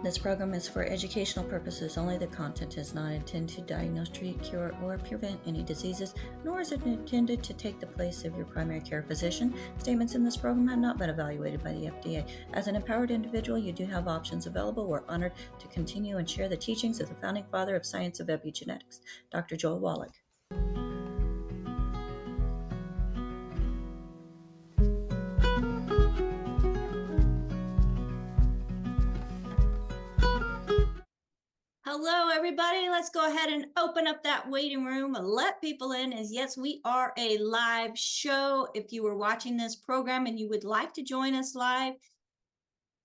This program is for educational purposes only. The content is not intended to diagnose, treat, cure, or prevent any diseases, nor is it intended to take the place of your primary care physician. Statements in this program have not been evaluated by the FDA. As an empowered individual, you do have options available. We're honored to continue and share the teachings of the founding father of science of epigenetics, Dr. Joel Wallach. Hello, everybody. Let's go ahead and open up that waiting room and let people in. As yes, we are a live show. If you were watching this program and you would like to join us live,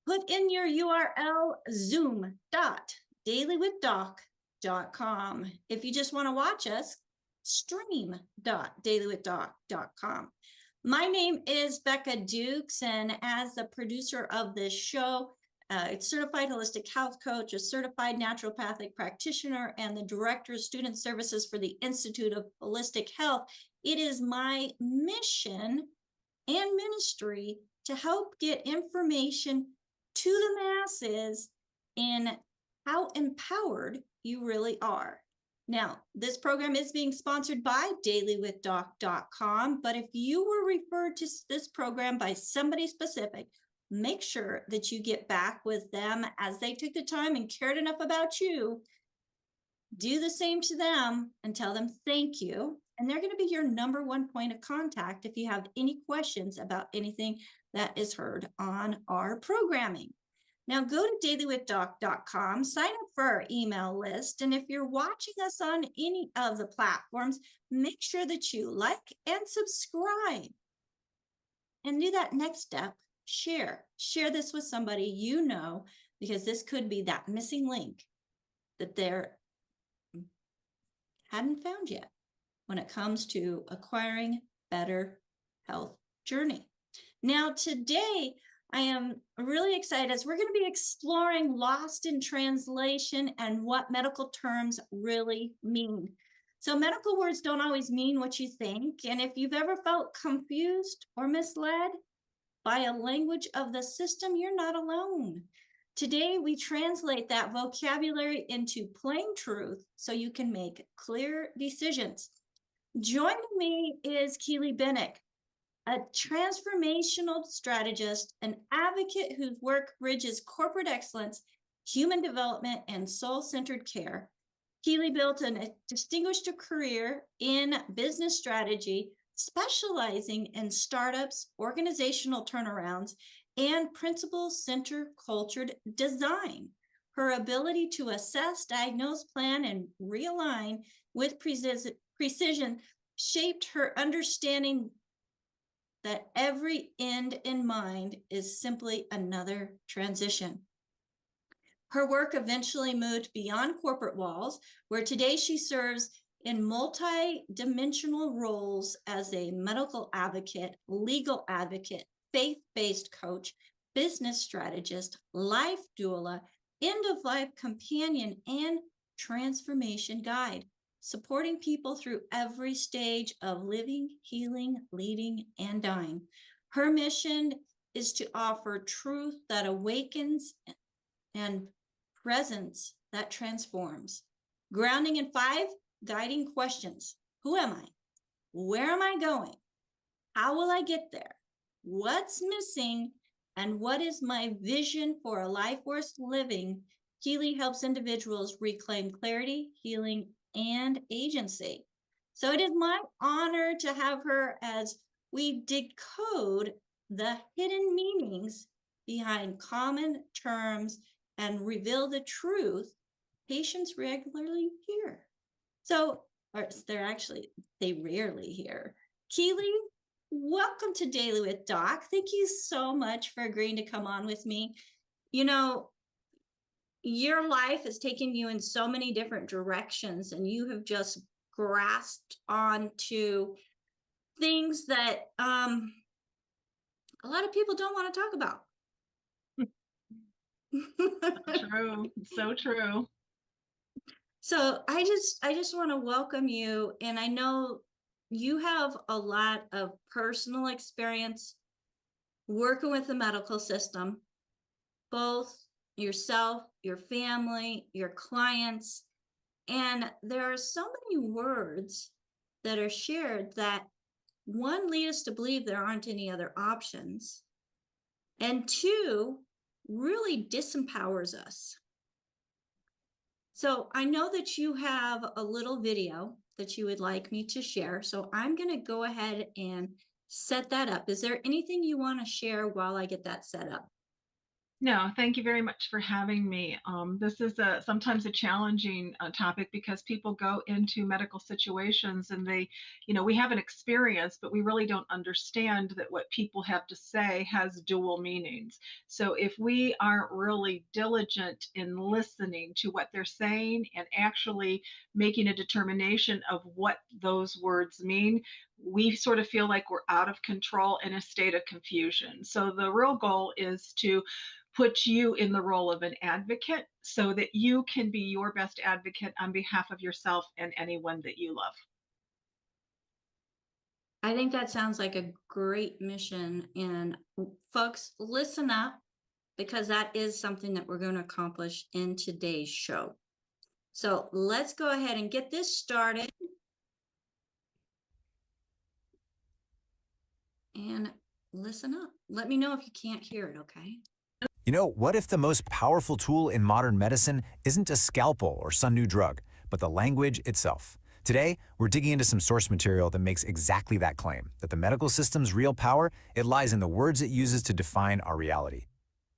put in your URL zoom.dailywithdoc.com. If you just want to watch us, stream.dailywithdoc.com. My name is Becca Dukes, and as the producer of this show, certified holistic health coach, a certified naturopathic practitioner, and the director of student services for the Institute of Holistic Health, it is my mission and ministry to help get information to the masses in how empowered you really are. Now, this program is being sponsored by dailywithdoc.com, but if you were referred to this program by somebody specific, make sure that you get back with them as they took the time and cared enough about you. Do the same to them and tell them thank you. And they're going to be your number one point of contact if you have any questions about anything that is heard on our programming. Now go to dailywithdoc.com, sign up for our email list. And if you're watching us on any of the platforms, make sure that you like and subscribe. And do that next step. Share this with somebody you know, because this could be that missing link that they hadn't found yet when it comes to acquiring better health journey. Now, today I am really excited as we're going to be exploring lost in translation and what medical terms really mean. So medical words don't always mean what you think. And if you've ever felt confused or misled by a language of the system, you're not alone. Today, we translate that vocabulary into plain truth so you can make clear decisions. Joining me is Keeley Bendik, a transformational strategist, an advocate whose work bridges corporate excellence, human development, and soul-centered care. Keeley built a distinguished career in business strategy, specializing in startups, organizational turnarounds, and principle-centered cultured design. Her ability to assess, diagnose, plan, and realign with precision shaped her understanding that every end in mind is simply another transition. Her work eventually moved beyond corporate walls, where today she serves in multi-dimensional roles as a medical advocate, legal advocate, faith-based coach, business strategist, life doula, end-of-life companion, and transformation guide, supporting people through every stage of living, healing, leading, and dying. Her mission is to offer truth that awakens and presence that transforms. Grounding in 5 guiding questions. Who am I? Where am I going? How will I get there? What's missing? And what is my vision for a life worth living? Keeley helps individuals reclaim clarity, healing, and agency. So it is my honor to have her as we decode the hidden meanings behind common terms and reveal the truth patients regularly hear. So, they rarely hear. Keeley, welcome to Daily with Doc. Thank you so much for agreeing to come on with me. You know, your life has taken you in so many different directions, and you have just grasped onto things that a lot of people don't want to talk about. True, so true. So I just want to welcome you, and I know you have a lot of personal experience working with the medical system, both yourself, your family, your clients. And there are so many words that are shared that, one, lead us to believe there aren't any other options, and two, really disempowers us. So I know that you have a little video that you would like me to share. So I'm going to go ahead and set that up. Is there anything you want to share while I get that set up? No, thank you very much for having me. This is sometimes a challenging topic because people go into medical situations and we have an experience, but we really don't understand that what people have to say has dual meanings. So if we aren't really diligent in listening to what they're saying and actually making a determination of what those words mean, we sort of feel like we're out of control in a state of confusion. So the real goal is to put you in the role of an advocate so that you can be your best advocate on behalf of yourself and anyone that you love. I think that sounds like a great mission. And folks, listen up, because that is something that we're going to accomplish in today's show. So let's go ahead and get this started. And listen up. Let me know if you can't hear it, okay? You know, what if the most powerful tool in modern medicine isn't a scalpel or some new drug, but the language itself? Today, we're digging into some source material that makes exactly that claim, that the medical system's real power, it lies in the words it uses to define our reality.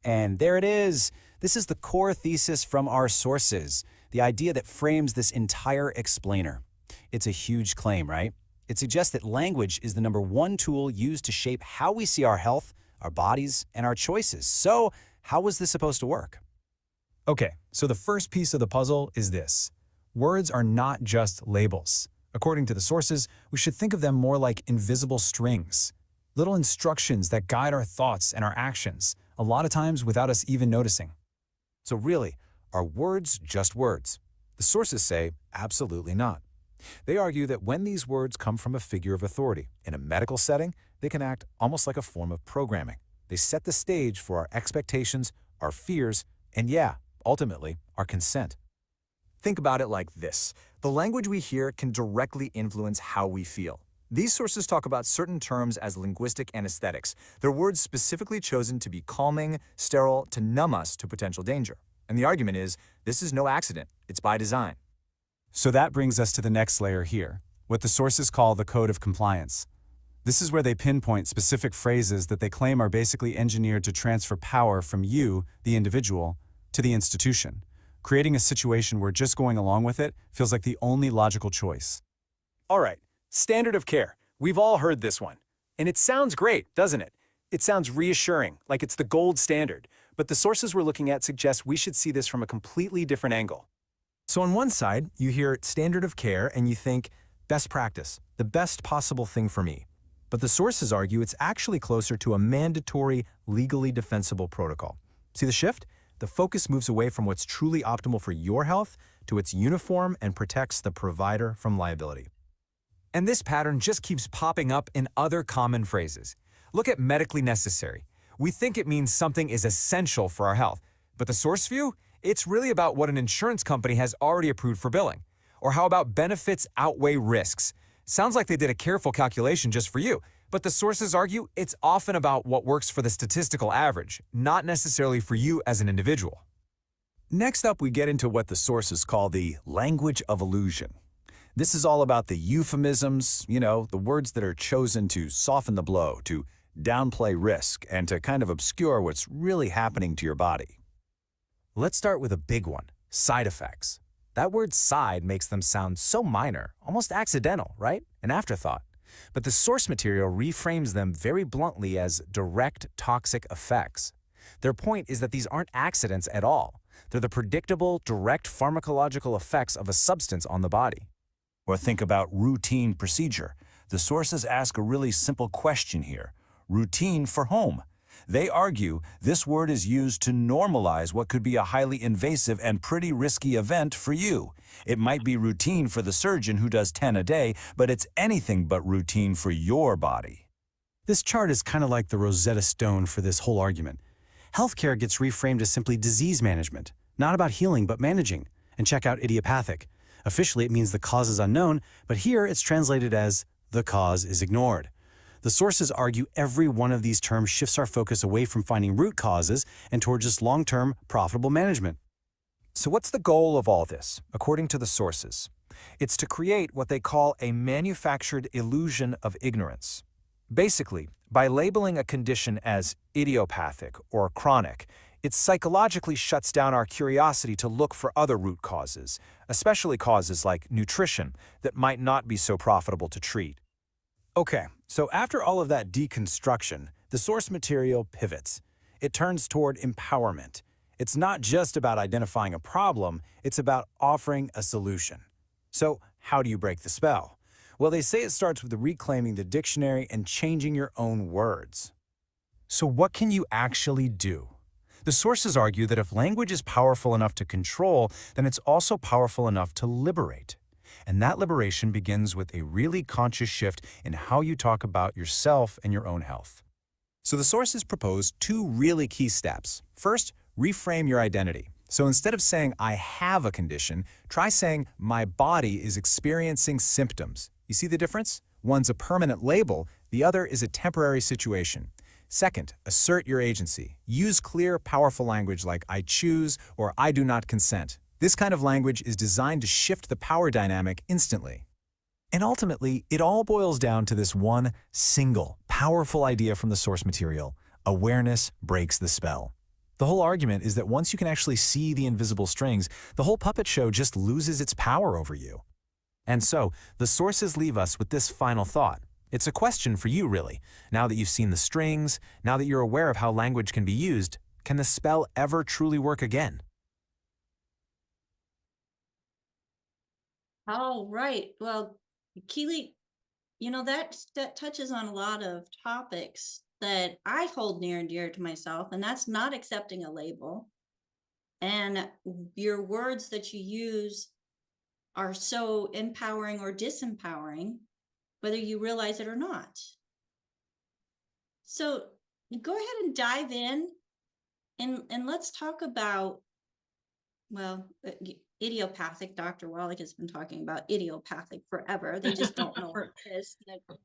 And there it is. This is the core thesis from our sources, the idea that frames this entire explainer. It's a huge claim, right? It suggests that language is the #1 tool used to shape how we see our health, our bodies, and our choices. So, how was this supposed to work? Okay, so the first piece of the puzzle is this. Words are not just labels. According to the sources, we should think of them more like invisible strings, little instructions that guide our thoughts and our actions, a lot of times without us even noticing. So really, are words just words? The sources say absolutely not. They argue that when these words come from a figure of authority in a medical setting, they can act almost like a form of programming. They set the stage for our expectations, our fears, and yeah, ultimately, our consent. Think about it like this. The language we hear can directly influence how we feel. These sources talk about certain terms as linguistic anesthetics. They're words specifically chosen to be calming, sterile, to numb us to potential danger. And the argument is, this is no accident. It's by design. So that brings us to the next layer here, what the sources call the code of compliance. This is where they pinpoint specific phrases that they claim are basically engineered to transfer power from you, the individual, to the institution, creating a situation where just going along with it feels like the only logical choice. All right, standard of care. We've all heard this one. And it sounds great, doesn't it? It sounds reassuring, like it's the gold standard. But the sources we're looking at suggest we should see this from a completely different angle. So on one side, you hear standard of care and you think, best practice, the best possible thing for me. But the sources argue it's actually closer to a mandatory, legally defensible protocol. See the shift? The focus moves away from what's truly optimal for your health to what's uniform and protects the provider from liability. And this pattern just keeps popping up in other common phrases. Look at medically necessary. We think it means something is essential for our health, but the source view? It's really about what an insurance company has already approved for billing. Or how about benefits outweigh risks? Sounds like they did a careful calculation just for you, but the sources argue it's often about what works for the statistical average, not necessarily for you as an individual. Next up, we get into what the sources call the language of illusion. This is all about the euphemisms, the words that are chosen to soften the blow, to downplay risk, and to kind of obscure what's really happening to your body. Let's start with a big one, side effects. That word side makes them sound so minor, almost accidental, right? An afterthought. But the source material reframes them very bluntly as direct toxic effects. Their point is that these aren't accidents at all. They're the predictable, direct pharmacological effects of a substance on the body. Or think about routine procedure. The sources ask a really simple question here. Routine for whom? They argue this word is used to normalize what could be a highly invasive and pretty risky event for you. It might be routine for the surgeon who does 10 a day, but it's anything but routine for your body. This chart is kind of like the Rosetta Stone for this whole argument. Healthcare gets reframed as simply disease management, not about healing but managing. And check out idiopathic. Officially, it means the cause is unknown, but here it's translated as the cause is ignored. The sources argue every one of these terms shifts our focus away from finding root causes and toward just long-term, profitable management. So what's the goal of all this, according to the sources? It's to create what they call a manufactured illusion of ignorance. Basically, by labeling a condition as idiopathic or chronic, it psychologically shuts down our curiosity to look for other root causes, especially causes like nutrition that might not be so profitable to treat. Okay, so after all of that deconstruction, the source material pivots. It turns toward empowerment. It's not just about identifying a problem, it's about offering a solution. So, how do you break the spell? Well, they say it starts with reclaiming the dictionary and changing your own words. So what can you actually do? The sources argue that if language is powerful enough to control, then it's also powerful enough to liberate. And that liberation begins with a really conscious shift in how you talk about yourself and your own health. So the sources propose two really key steps. First, reframe your identity. So instead of saying, I have a condition, try saying, my body is experiencing symptoms. You see the difference? One's a permanent label, the other is a temporary situation. Second, assert your agency. Use clear, powerful language like I choose or I do not consent. This kind of language is designed to shift the power dynamic instantly. And ultimately, it all boils down to this one single, powerful idea from the source material. Awareness breaks the spell. The whole argument is that once you can actually see the invisible strings, the whole puppet show just loses its power over you. And so, the sources leave us with this final thought. It's a question for you, really. Now that you've seen the strings, now that you're aware of how language can be used, can the spell ever truly work again? All right. Well, Keeley, that touches on a lot of topics that I hold near and dear to myself, and that's not accepting a label. And your words that you use are so empowering or disempowering, whether you realize it or not. So go ahead and dive in and let's talk about, well, idiopathic. Dr. Wallach has been talking about idiopathic forever. They just don't know what it is.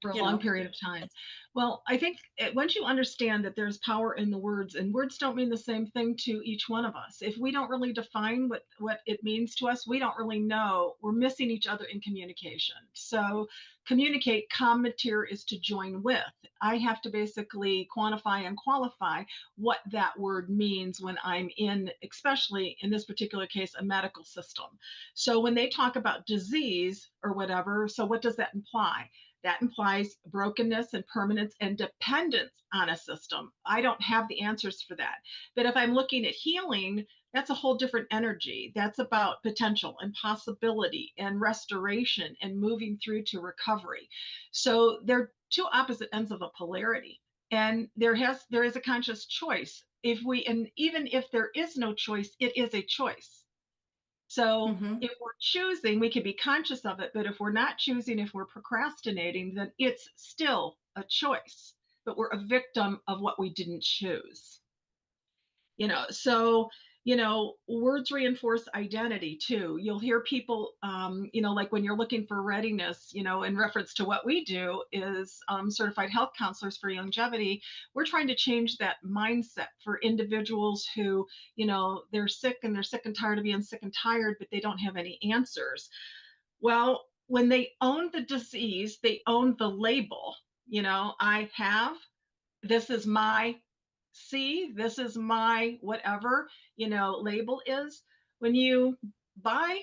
For a long period of time. Well, I think once you understand that there's power in the words, and words don't mean the same thing to each one of us. If we don't really define what it means to us, we don't really know. We're missing each other in communication. So communicate, commenteer is to join with. I have to basically quantify and qualify what that word means when I'm in, especially in this particular case, a medical system. So when they talk about disease or whatever, so what does that imply? That implies brokenness and permanence and dependence on a system. I don't have the answers for that. But if I'm looking at healing, that's a whole different energy. That's about potential and possibility and restoration and moving through to recovery. So they're two opposite ends of a polarity. And there is a conscious choice. And even if there is no choice, it is a choice. So if we're choosing, we can be conscious of it, but if we're not choosing, if we're procrastinating, then it's still a choice, but we're a victim of what we didn't choose. So words reinforce identity too. You'll hear people, like when you're looking for readiness, in reference to what we do is certified health counselors for longevity. We're trying to change that mindset for individuals who, they're sick and tired of being sick and tired, but they don't have any answers. Well, when they own the disease, they own the label. I have, this is my this is my whatever, label is. When you buy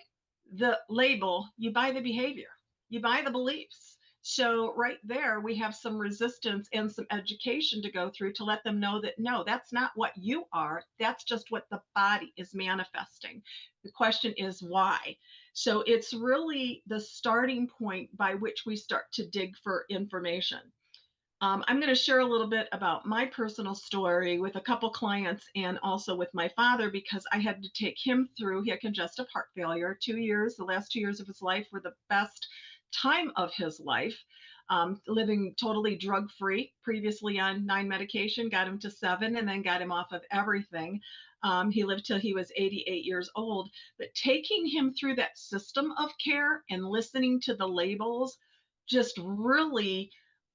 the label, you buy the behavior, you buy the beliefs. So right there, we have some resistance and some education to go through to let them know that, no, that's not what you are. That's just what the body is manifesting. The question is why. So it's really the starting point by which we start to dig for information. I'm going to share a little bit about my personal story with a couple clients and also with my father, because I had to take him through. He had congestive heart failure. 2 years, the last 2 years of his life were the best time of his life. living totally drug-free, previously on 9 medication, got him to 7, and then got him off of everything. He lived till he was 88 years old. But taking him through that system of care and listening to the labels just really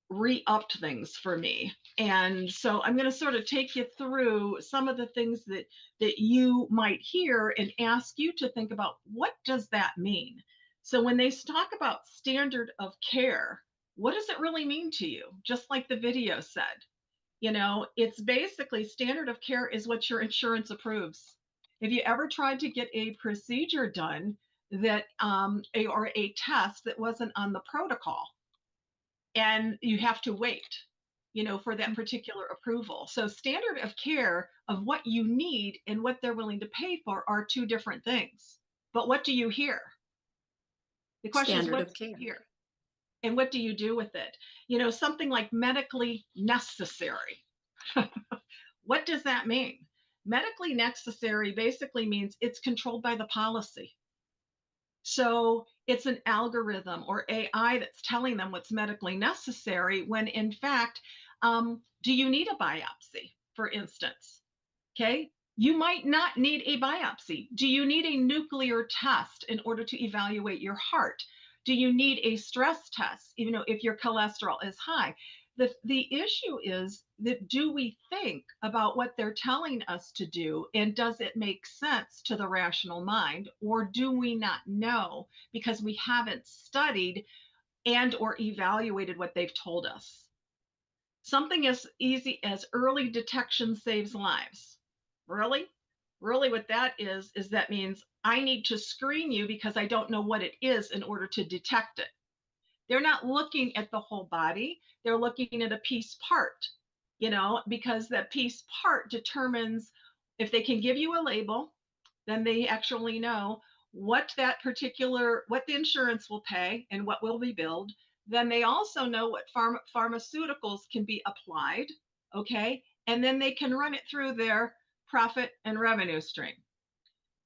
re-upped things for me. And so I'm going to sort of take you through some of the things that you might hear and ask you to think about, what does that mean? So when they talk about standard of care, what does it really mean to you? Just like the video said, it's basically standard of care is what your insurance approves. If you ever tried to get a procedure done that or a test that wasn't on the protocol, and you have to wait, for that particular approval. So standard of care of what you need and what they're willing to pay for are two different things. But what do you hear? The question is, what do you hear? And what do you do with it? Something like medically necessary. What does that mean? Medically necessary basically means it's controlled by the policy. So it's an algorithm or AI that's telling them what's medically necessary, when in fact, do you need a biopsy, for instance? Okay. You might not need a biopsy. Do you need a nuclear test in order to evaluate your heart? Do you need a stress test, even if your cholesterol is high? The issue is that, do we think about what they're telling us to do, and does it make sense to the rational mind, or do we not know because we haven't studied and or evaluated what they've told us? Something as easy as early detection saves lives. Really what that is that means I need to screen you because I don't know what it is in order to detect it. They're not looking at the whole body. They're looking at a piece part, because that piece part determines if they can give you a label, then they actually know what the insurance will pay and what will be billed. Then they also know what pharmaceuticals can be applied. Okay. And then they can run it through their profit and revenue stream.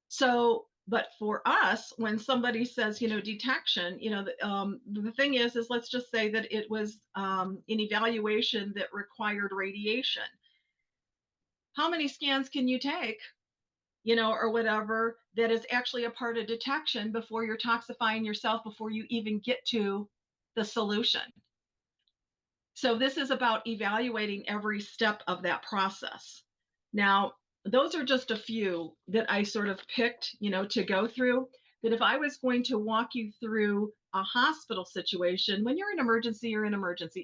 So, but for us, when somebody says, detection, the thing is let's just say that it was an evaluation that required radiation. How many scans can you take, or whatever, that is actually a part of detection before you're toxifying yourself, before you even get to the solution? So this is about evaluating every step of that process. Now, those are just a few that I sort of picked, to go through. That if I was going to walk you through a hospital situation, when you're in emergency,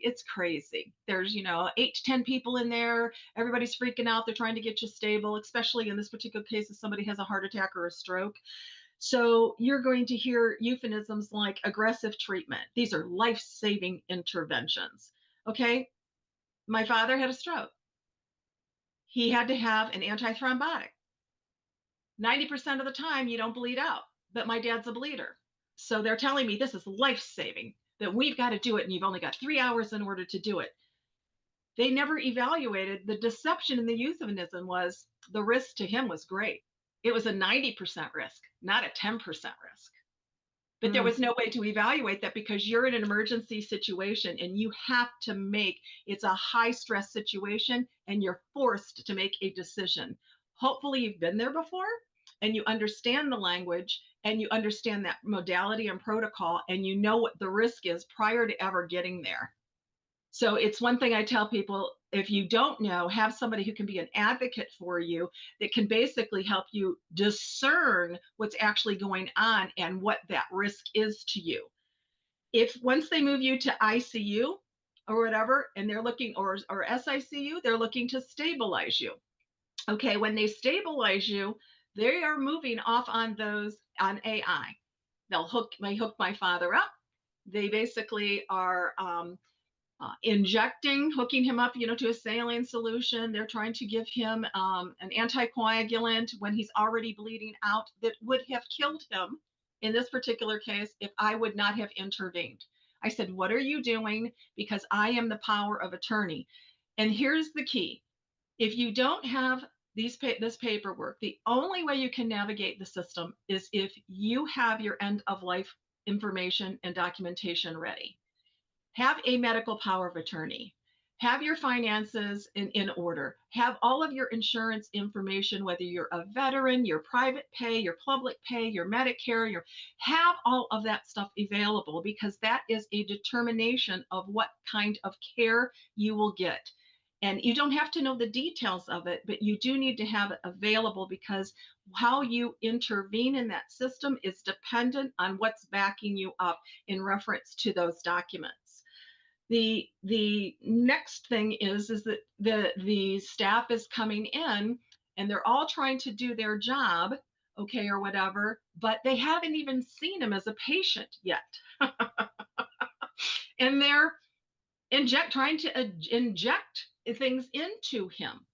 it's crazy. There's, 8 to 10 people in there. Everybody's freaking out. They're trying to get you stable, especially in this particular case, if somebody has a heart attack or a stroke. So you're going to hear euphemisms like aggressive treatment. These are life-saving interventions. Okay. My father had a stroke. He had to have an antithrombotic. 90% of the time, you don't bleed out, but my dad's a bleeder. So they're telling me this is life-saving, that we've got to do it, and you've only got 3 hours in order to do it. They never evaluated the deception in the euphemism. Was the risk to him was great. It was a 90% risk, not a 10% risk. But there was no way to evaluate that, because you're in an emergency situation and you have to it's a high stress situation and you're forced to make a decision. Hopefully you've been there before and you understand the language and you understand that modality and protocol, and you know what the risk is prior to ever getting there. So it's one thing I tell people, if you don't know, have somebody who can be an advocate for you that can basically help you discern what's actually going on and what that risk is to you. If once they move you to ICU or whatever, and they're looking, or SICU, they're looking to stabilize you. Okay, when they stabilize you, they are moving off on AI. They hook my father up. They basically are hooking him up, to a saline solution. They're trying to give him an anticoagulant when he's already bleeding out, that would have killed him in this particular case if I would not have intervened. I said, what are you doing? Because I am the power of attorney. And here's the key. If you don't have this paperwork, the only way you can navigate the system is if you have your end of life information and documentation ready. have a medical power of attorney. Have your finances in order. Have all of your insurance information, whether you're a veteran, your private pay, your public pay, your Medicare, have all of that stuff available, because that is a determination of what kind of care you will get. And you don't have to know the details of it, but you do need to have it available, because how you intervene in that system is dependent on what's backing you up in reference to those documents. The next thing is that the staff is coming in and they're all trying to do their job, okay, or whatever, but they haven't even seen him as a patient yet. And they're trying to inject things into him.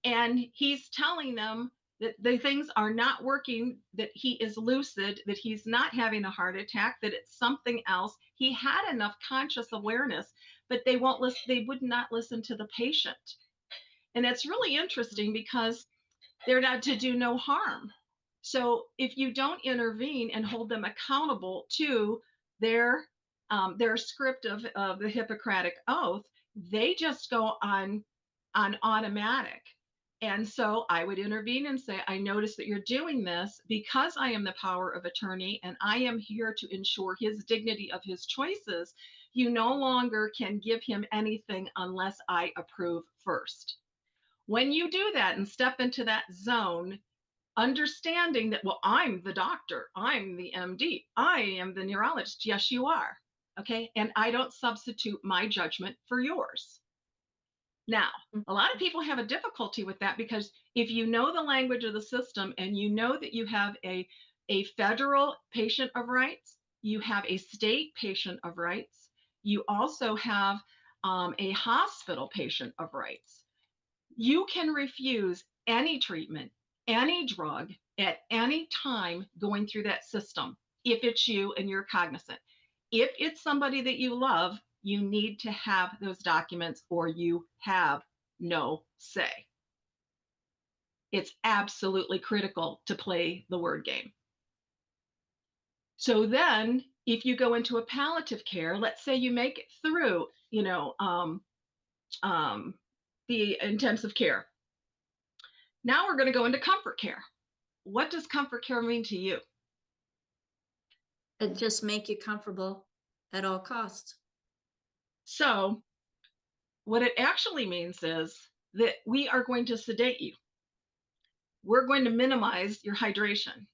And he's telling them that the things are not working, that he is lucid, that he's not having a heart attack, that it's something else. He had enough conscious awareness, but they won't listen. They would not listen to the patient. And it's really interesting, because they're not to do no harm. So if you don't intervene and hold them accountable to their script of the Hippocratic Oath, they just go on automatic. And so I would intervene and say, I notice that you're doing this because I am the power of attorney and I am here to ensure his dignity of his choices. You no longer can give him anything unless I approve first. When you do that and step into that zone, understanding that, well, I'm the doctor, I'm the MD, I am the neurologist. Yes, you are. Okay. And I don't substitute my judgment for yours. Now, a lot of people have a difficulty with that, because if you know the language of the system and you know that you have a federal patient of rights, you have a state patient of rights, you also have a hospital patient of rights, you can refuse any treatment, any drug at any time going through that system if it's you and you're cognizant. If it's somebody that you love, you need to have those documents or you have no say. It's absolutely critical to play the word game. So then if you go into a palliative care, let's say you make it through, the intensive care. Now we're going to go into comfort care. What does comfort care mean to you? It just make you comfortable at all costs. So what it actually means is that we are going to sedate you. We're going to minimize your hydration.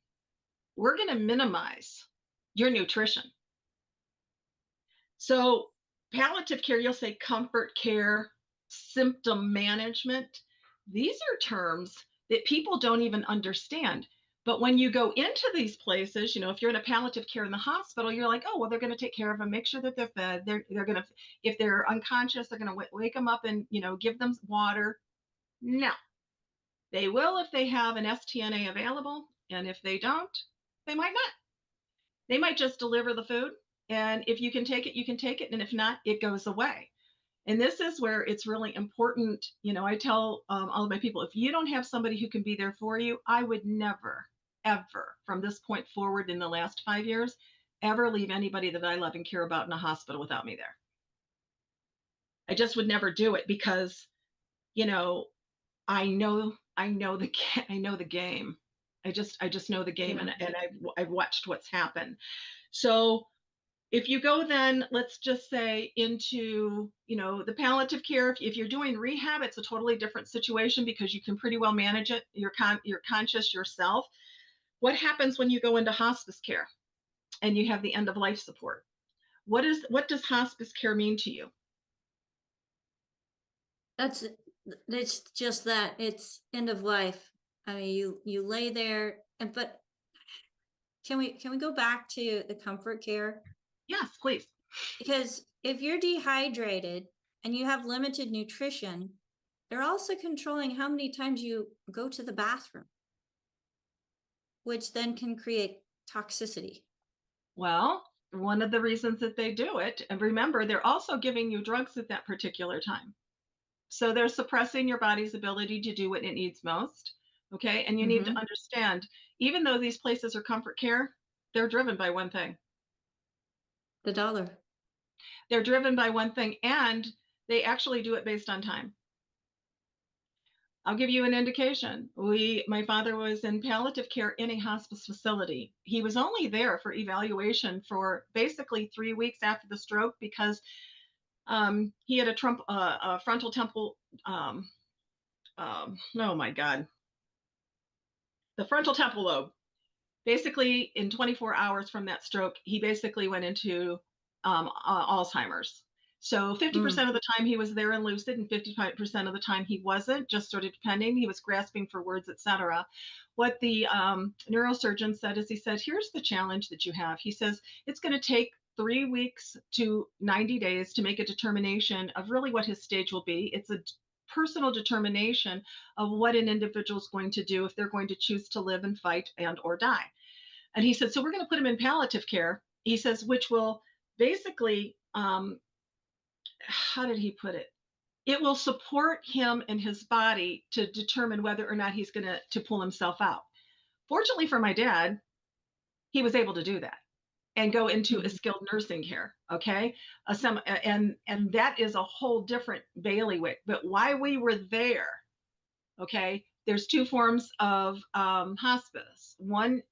We're going to minimize your nutrition. So palliative care, you'll say comfort care, symptom management. These are terms that people don't even understand. But when you go into these places, if you're in a palliative care in the hospital, you're like, oh, well, they're going to take care of them, make sure that they're fed. They're going to, if they're unconscious, they're going to wake them up and, give them water. No, they will if they have an STNA available. And if they don't, they might not. They might just deliver the food. And if you can take it, you can take it. And if not, it goes away. And this is where it's really important. I tell all of my people, if you don't have somebody who can be there for you, I would never, ever, from this point forward in the last 5 years, ever leave anybody that I love and care about in a hospital without me there. I just would never do it, because, I know the game. I just know the game, Yeah. and I've watched what's happened. So if you go then, let's just say into, the palliative care, if you're doing rehab, it's a totally different situation, because you can pretty well manage it. You're conscious yourself. What happens when you go into hospice care and you have the end of life support? What does hospice care mean to you? It's just that it's end of life. I mean, you lay there, but can we go back to the comfort care? Yes, please. Because if you're dehydrated and you have limited nutrition, they're also controlling how many times you go to the bathroom, which then can create toxicity. Well, one of the reasons that they do it, and remember, they're also giving you drugs at that particular time. So they're suppressing your body's ability to do what it needs most. Okay. And you need to understand, even though these places are comfort care, they're driven by one thing: the dollar. They're driven by one thing, and they actually do it based on time. I'll give you an indication. My father was in palliative care in a hospice facility. He was only there for evaluation for basically 3 weeks after the stroke because he had a frontal temple. Oh my God, the frontal temple lobe. Basically, in 24 hours from that stroke, he basically went into Alzheimer's. So 50% of the time he was there and lucid, and 55% of the time he wasn't, just sort of depending. He was grasping for words, etc. What the neurosurgeon said is, he said, here's the challenge that you have. He says, it's going to take 3 weeks to 90 days to make a determination of really what his stage will be. It's a personal determination of what an individual is going to do if they're going to choose to live and fight and or die. And he said, so we're going to put him in palliative care. He says, which will basically, how did he put it? It will support him and his body to determine whether or not he's going to pull himself out. Fortunately for my dad, he was able to do that and go into a skilled nursing care. Okay. And that is a whole different bailiwick. But why we were there, okay, there's two forms of hospice. One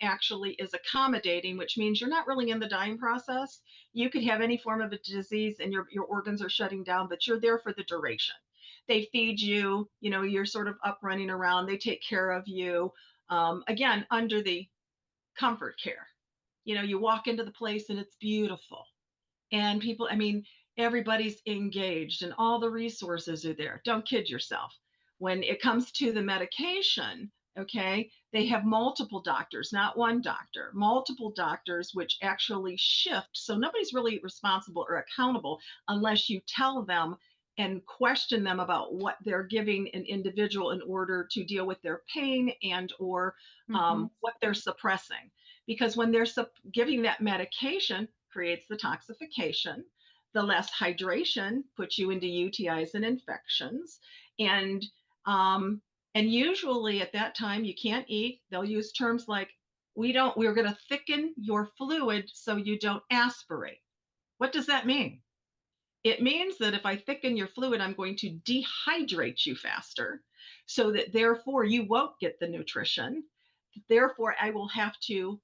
actually is accommodating, which means you're not really in the dying process. You could have any form of a disease and your organs are shutting down, but you're there for the duration. They feed you, you're sort of up running around. They take care of you, again, under the comfort care. You walk into the place and it's beautiful. And people, everybody's engaged and all the resources are there. Don't kid yourself. When it comes to the medication, okay, they have multiple doctors, not one doctor, multiple doctors, which actually shift. So nobody's really responsible or accountable unless you tell them and question them about what they're giving an individual in order to deal with their pain and or what they're suppressing. Because when they're giving that medication, creates the toxification. The less hydration puts you into UTIs and infections. And usually at that time you can't eat. They'll use terms like, we're going to thicken your fluid so you don't aspirate. What does that mean? It means that if I thicken your fluid, I'm going to dehydrate you faster so that therefore you won't get the nutrition. Therefore, I will have to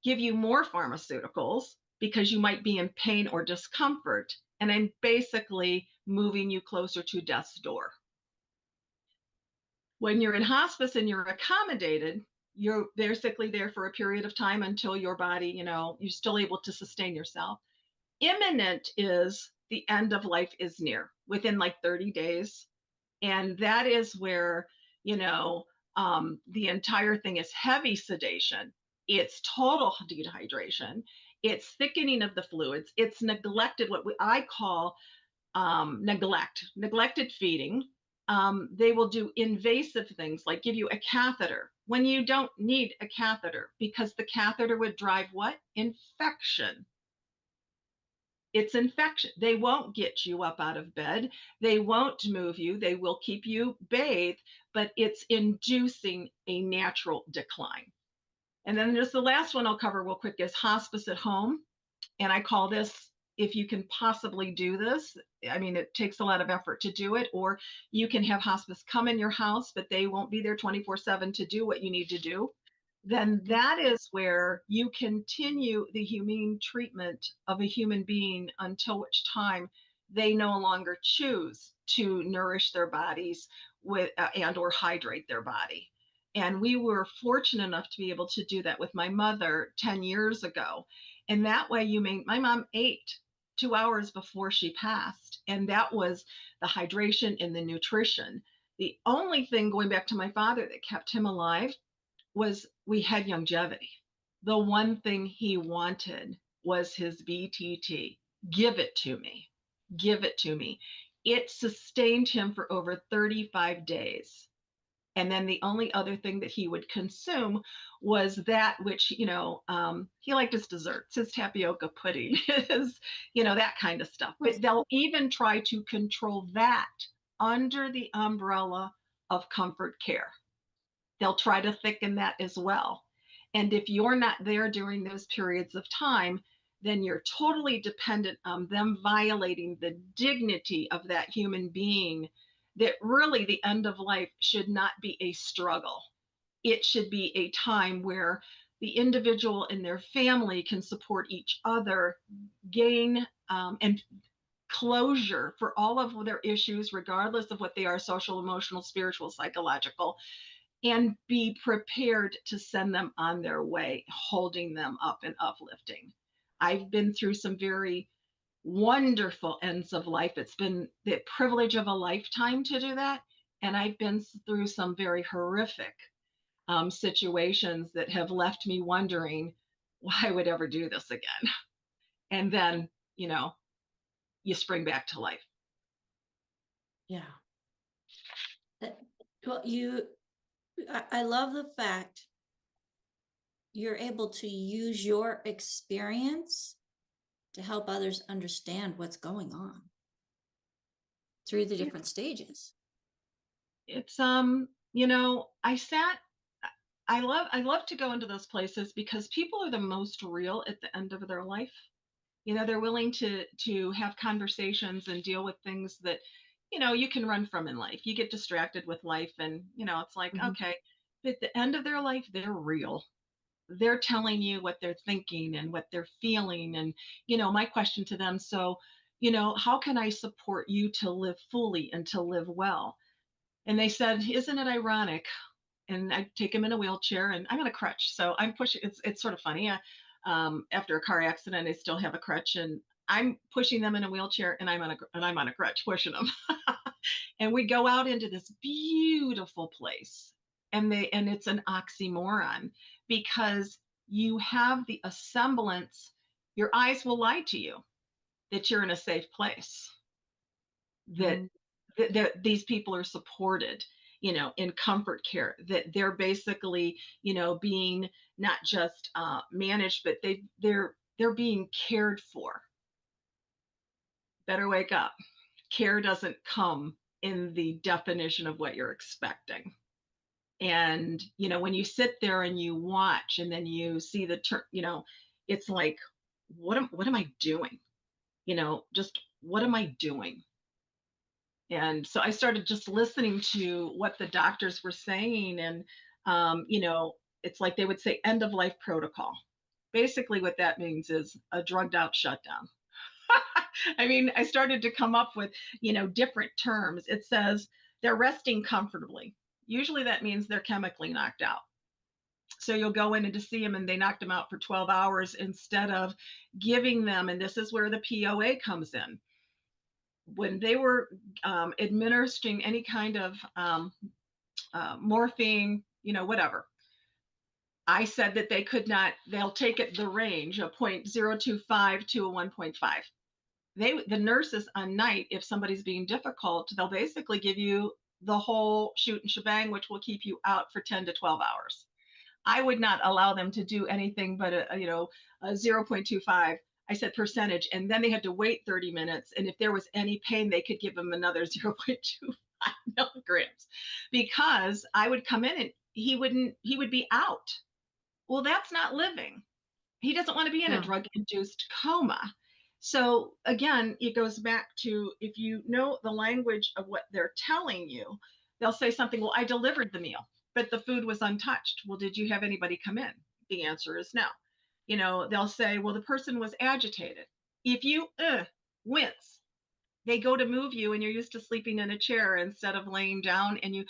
give you more pharmaceuticals because you might be in pain or discomfort. And I'm basically moving you closer to death's door. When you're in hospice and you're accommodated, you're basically there for a period of time until your body, you're still able to sustain yourself. Imminent is the end of life is near, within like 30 days. And that is where, the entire thing is heavy sedation. It's total dehydration. It's thickening of the fluids. It's neglected, what I call neglected feeding. They will do invasive things like give you a catheter when you don't need a catheter because the catheter would drive what? Infection. It's infection. They won't get you up out of bed. They won't move you. They will keep you bathed, but it's inducing a natural decline. And then just the last one I'll cover real quick is hospice at home. And I call this, if you can possibly do this, it takes a lot of effort to do it, or you can have hospice come in your house, but they won't be there 24/7 to do what you need to do. Then that is where you continue the humane treatment of a human being until which time they no longer choose to nourish their bodies with and or hydrate their body. And we were fortunate enough to be able to do that with my mother 10 years ago. And that way my mom ate 2 hours before she passed. And that was the hydration and the nutrition. The only thing, going back to my father, that kept him alive was we had longevity. The one thing he wanted was his BTT. Give it to me. Give it to me. It sustained him for over 35 days. And then the only other thing that he would consume was that which, he liked his desserts, his tapioca pudding, his, that kind of stuff. But they'll even try to control that under the umbrella of comfort care. They'll try to thicken that as well. And if you're not there during those periods of time, then you're totally dependent on them violating the dignity of that human being. That really the end of life should not be a struggle. It should be a time where the individual and their family can support each other, gain and closure for all of their issues, regardless of what they are, social, emotional, spiritual, psychological, and be prepared to send them on their way, holding them up and uplifting. I've been through some very wonderful ends of life. It's been the privilege of a lifetime to do that. And I've been through some very horrific situations that have left me wondering why I would ever do this again. And then, you spring back to life. Yeah. Well, I love the fact you're able to use your experience to help others understand what's going on through the different stages. It's I love to go into those places because people are the most real at the end of their life. They're willing to have conversations and deal with things that you can run from in life. You get distracted with life, and it's like, okay, but at the end of their life, they're real. They're telling you what they're thinking and what they're feeling. And my question to them, so how can I support you to live fully and to live well? And they said, isn't it ironic? And I take him in a wheelchair, and I'm on a crutch, so I'm pushing. It's sort of funny. After a car accident, I still have a crutch, and I'm pushing them in a wheelchair, and I'm on a crutch pushing them. And we go out into this beautiful place, and it's an oxymoron, because you have the semblance. Your eyes will lie to you that you're in a safe place, that these people are supported, in comfort care, that they're basically, being not just managed, but they're being cared for. Better wake up. Care doesn't come in the definition of what you're expecting. And when you sit there and you watch, and then you see the it's like, what am I doing? Just what am I doing? And so I started just listening to what the doctors were saying. And, it's like they would say end of life protocol. Basically, what that means is a drugged out shutdown. I mean, I started to come up with, different terms. It says they're resting comfortably. Usually that means they're chemically knocked out. So you'll go in and to see them, and they knocked them out for 12 hours instead of giving them, and this is where the POA comes in. When they were administering any kind of morphine, whatever, I said that they could not, they'll take it the range of 0.025 to a 1.5. The nurses on night, if somebody's being difficult, they'll basically give you the whole shoot and shebang, which will keep you out for 10 to 12 hours. I would not allow them to do anything but a 0.25. I said percentage, and then they had to wait 30 minutes. And if there was any pain, they could give them another 0.25 milligrams, because I would come in and he would be out. Well, that's not living. He doesn't want to be in a drug-induced coma. So again, it goes back to, if you know the language of what they're telling you, they'll say something, well, I delivered the meal, but the food was untouched. Well, did you have anybody come in? The answer is no. They'll say, well, the person was agitated. If you wince, they go to move you, and you're used to sleeping in a chair instead of laying down, and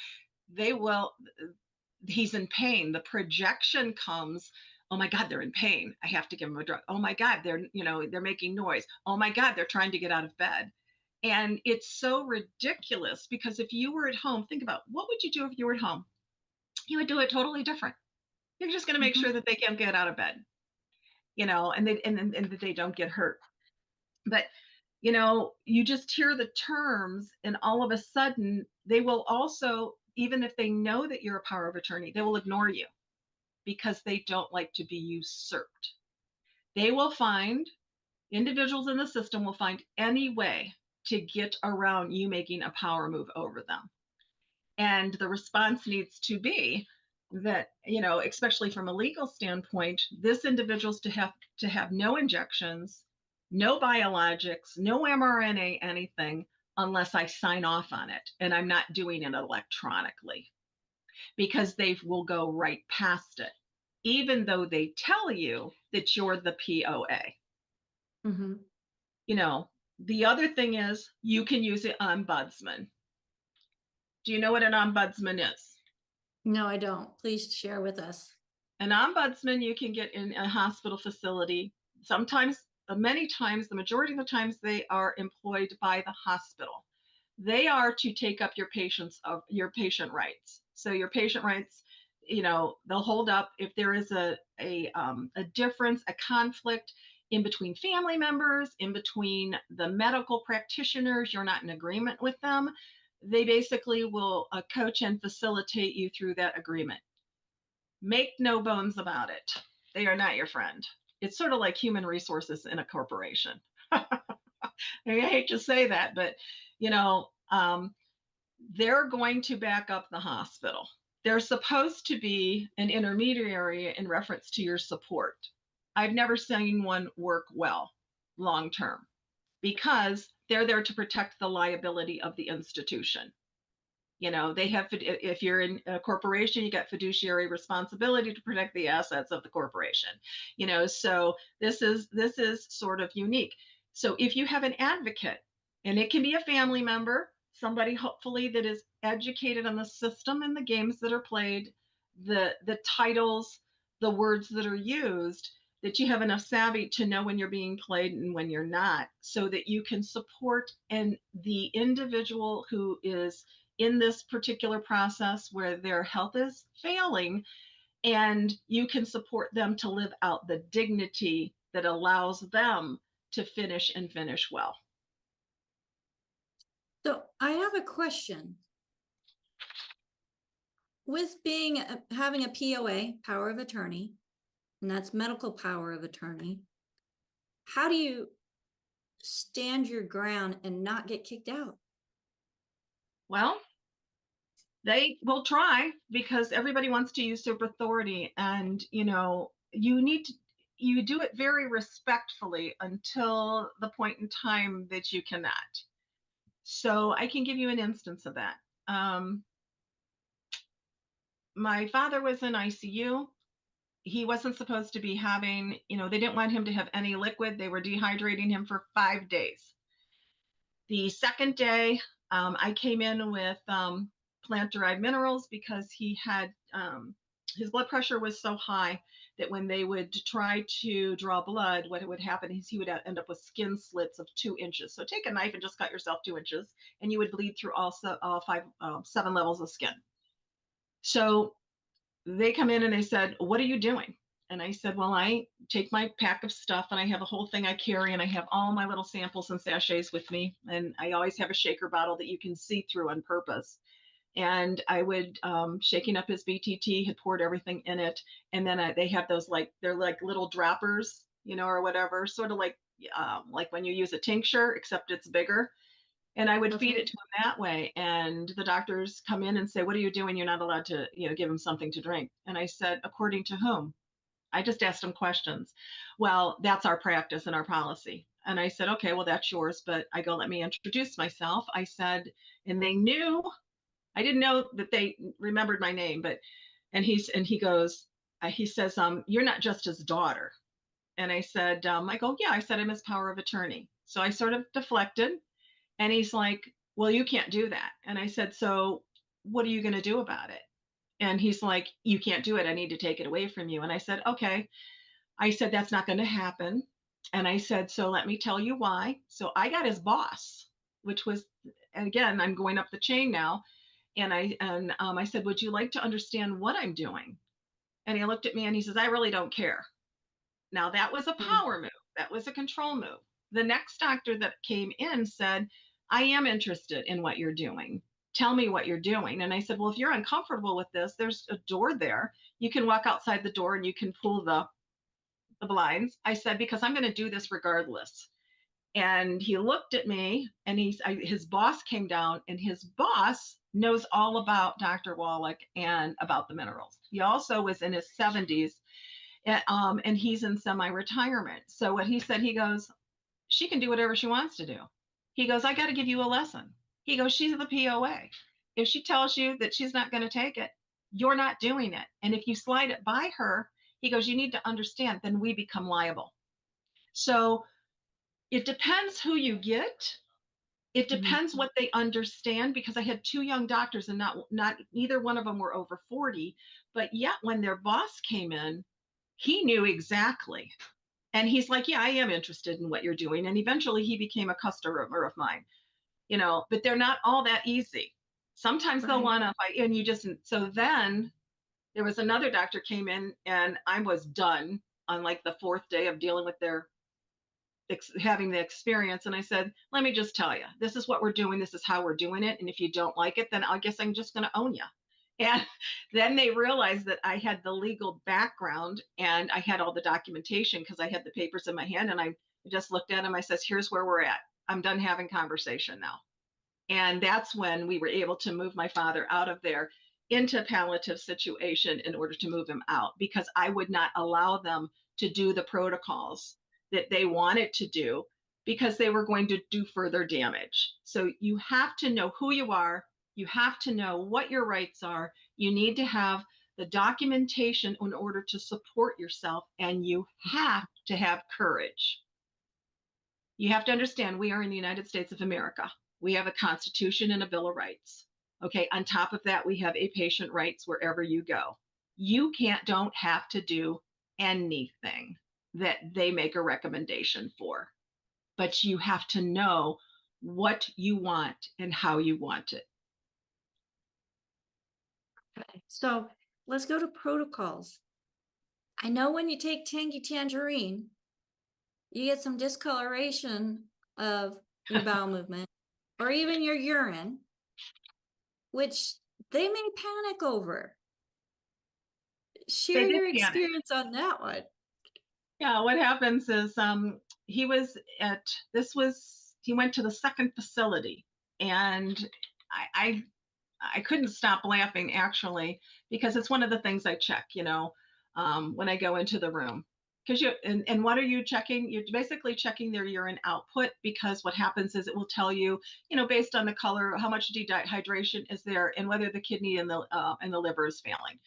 he's in pain. The projection comes, oh my God, they're in pain. I have to give them a drug. Oh my God, they're making noise. Oh my God, they're trying to get out of bed. And it's so ridiculous, because if you were at home, think about, what would you do if you were at home? You would do it totally different. You're just going to make sure that they can't get out of bed, and that they don't get hurt. But, you just hear the terms, and all of a sudden they will also, even if they know that you're a power of attorney, they will ignore you, because they don't like to be usurped. They will find, individuals in the system will find any way to get around you making a power move over them. And the response needs to be, that, especially from a legal standpoint, this individual's to have no injections, no biologics, no mRNA, anything, unless I sign off on it. And I'm not doing it electronically, because they will go right past it, even though they tell you that you're the POA. Mm-hmm. The other thing is you can use an ombudsman. Do you know what an ombudsman is? No, I don't. Please share with us. An ombudsman you can get in a hospital facility. Sometimes, many times, the majority of the times, they are employed by the hospital. They are to take up your patient rights. So your patient rights, they'll hold up if there is a difference, a conflict in between family members, in between the medical practitioners, you're not in agreement with them. They basically will coach and facilitate you through that agreement. Make no bones about it. They are not your friend. It's sort of like human resources in a corporation. I hate to say that, but they're going to back up the hospital. They're supposed to be an intermediary in reference to your support. I've never seen one work well long term, because they're there to protect the liability of the institution. They have, if you're in a corporation, you got fiduciary responsibility to protect the assets of the corporation. So this is sort of unique. So if you have an advocate, and it can be a family member, somebody hopefully that is educated on the system and the games that are played, the titles, the words that are used, that you have enough savvy to know when you're being played and when you're not, so that you can support the individual who is in this particular process where their health is failing, and you can support them to live out the dignity that allows them to finish well. So I have a question. With having a POA, power of attorney, and that's medical power of attorney, how do you stand your ground and not get kicked out? Well, they will try, because everybody wants to usurp authority, and you do it very respectfully until the point in time that you cannot. So I can give you an instance of that. My father was in ICU. He wasn't supposed to be having, they didn't want him to have any liquid. They were dehydrating him for 5 days. The second day, I came in with plant-derived minerals, because he had his blood pressure was so high that when they would try to draw blood, what would happen is he would end up with skin slits of 2 inches. So take a knife and just cut yourself 2 inches, and you would bleed through all 7 levels of skin. So they come in and they said, "What are you doing?" And I said, "Well, I take my pack of stuff, and I have a whole thing I carry, and I have all my little samples and sachets with me. And I always have a shaker bottle that you can see through on purpose." And I would, shaking up his BTT, had poured everything in it. And then they have those, they're like little droppers, or whatever, sort of like when you use a tincture, except it's bigger. And I would feed it to him that way. And the doctors come in and say, "What are you doing? You're not allowed to, give him something to drink." And I said, "According to whom?" I just asked him questions. "Well, that's our practice and our policy." And I said, "Okay, well, that's yours." But I go, "Let me introduce myself." I said, and they knew, I didn't know that they remembered my name, and he goes, he says, "You're not just his daughter." And I said, I go, "Yeah." I said, "I'm his power of attorney." So I sort of deflected, and he's like, "Well, you can't do that." And I said, "So what are you going to do about it?" And he's like, "You can't do it. I need to take it away from you." And I said, "Okay." I said, "That's not going to happen." And I said, "So let me tell you why." So I got his boss, which was, again, I'm going up the chain now. And I said, "Would you like to understand what I'm doing?" And he looked at me and he says, "I really don't care." Now that was a power move. That was a control move. The next doctor that came in said, "I am interested in what you're doing. Tell me what you're doing." And I said, "Well, if you're uncomfortable with this, there's a door there. You can walk outside the door and you can pull the blinds." I said, "Because I'm going to do this regardless." And he looked at me, and his boss came down, and his boss knows all about Dr. Wallach and about the minerals. He also was in his 70s, and he's in semi-retirement. So what he said, he goes, she can do whatever she wants to do. He goes, I got to give you a lesson. He goes, she's the POA. If she tells you that she's not going to take it, you're not doing it. And if you slide it by her, he goes, you need to understand, then we become liable. So it depends who you get. It depends what they understand, because I had two young doctors and not neither one of them were over 40, but yet when their boss came in, he knew exactly. And he's like, yeah, I am interested in what you're doing. And eventually he became a customer of mine, but they're not all that easy. Sometimes they'll want to fight, and you just, so then there was another doctor came in, and I was done on like the fourth day of dealing with having the experience. And I said, let me just tell you, this is what we're doing. This is how we're doing it. And if you don't like it, then I guess I'm just going to own you. And then they realized that I had the legal background and I had all the documentation because I had the papers in my hand. And I just looked at them. I says, here's where we're at. I'm done having conversation now. And that's when we were able to move my father out of there into a palliative situation in order to move him out, because I would not allow them to do the protocols that they wanted to do, because they were going to do further damage. So you have to know who you are. You have to know what your rights are. You need to have the documentation in order to support yourself, and you have to have courage. You have to understand, we are in the United States of America. We have a Constitution and a Bill of Rights. Okay, on top of that, we have a patient rights wherever you go. You don't have to do anything that they make a recommendation for, but you have to know what you want and how you want it. Okay, so let's go to protocols. I know when you take Tangy Tangerine, you get some discoloration of your bowel movement or even your urine, which they may panic over. Share your experience on that one. Yeah, what happens is he went to the second facility, and I couldn't stop laughing, actually, because it's one of the things I check, when I go into the room. Because and what are you checking? You're basically checking their urine output, because what happens is it will tell you, based on the color, how much dehydration is there and whether the kidney and the liver is failing.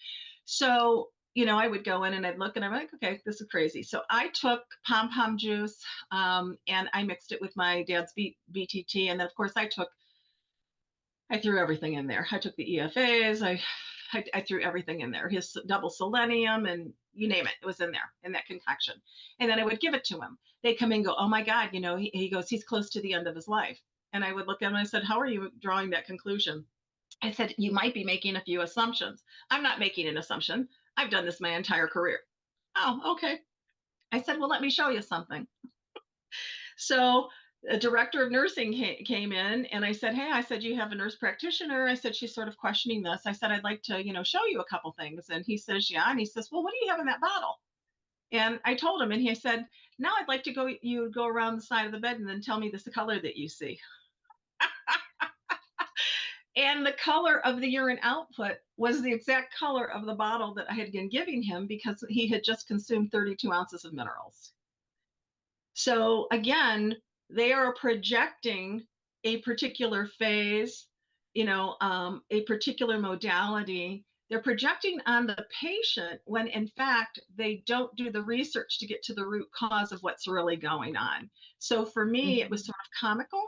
So, I would go in and I'd look and I'm like, okay, this is crazy. So I took pom-pom juice and I mixed it with my dad's BTT. And then, of course, I threw everything in there. I took the EFAs. I threw everything in there. His double selenium and you name it. It was in there in that concoction. And then I would give it to him. They come in and go, oh my God, he goes, he's close to the end of his life. And I would look at him and I said, how are you drawing that conclusion? I said, you might be making a few assumptions. I'm not making an assumption. I've done this my entire career. Oh, okay. I said, well, let me show you something. So a director of nursing came in and I said, hey, I said, you have a nurse practitioner. I said, she's sort of questioning this. I said, I'd like to, show you a couple things. And he says, yeah. And he says, well, what do you have in that bottle? And I told him, and he said, now I'd like to you go around the side of the bed and then tell me this color that you see. And the color of the urine output was the exact color of the bottle that I had been giving him, because he had just consumed 32 ounces of minerals. So again, they are projecting a particular phase, a particular modality. They're projecting on the patient when in fact they don't do the research to get to the root cause of what's really going on. So for me, it was sort of comical,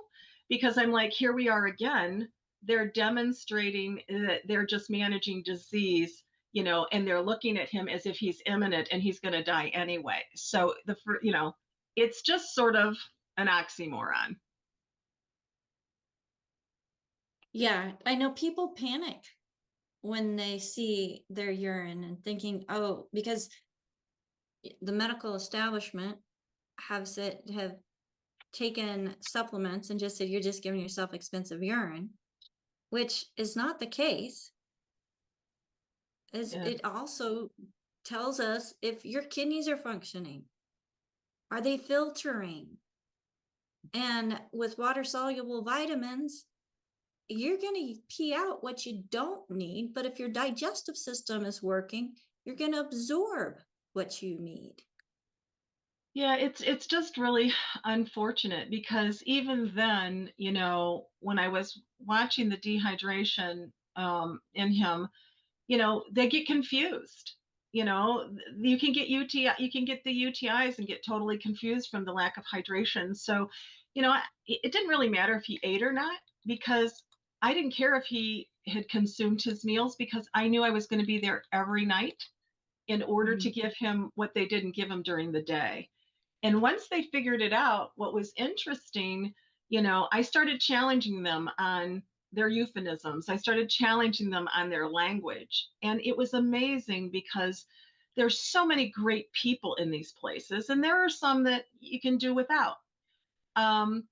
because I'm like, here we are again. They're demonstrating that they're just managing disease, and they're looking at him as if he's imminent and he's going to die anyway. So it's just sort of an oxymoron. Yeah, I know people panic when they see their urine and thinking, oh, because the medical establishment have taken supplements and just said, you're just giving yourself expensive urine, which is not the case. It also tells us if your kidneys are functioning, are they filtering? And with water soluble vitamins, you're going to pee out what you don't need. But if your digestive system is working, you're going to absorb what you need. Yeah, it's just really unfortunate because even then, when I was watching the dehydration in him, they get confused. You can get you can get the UTIs and get totally confused from the lack of hydration. So, it didn't really matter if he ate or not because I didn't care if he had consumed his meals because I knew I was going to be there every night in order to give him what they didn't give him during the day. And once they figured it out, what was interesting, I started challenging them on their euphemisms. I started challenging them on their language. And it was amazing because there's so many great people in these places, and there are some that you can do without. Um,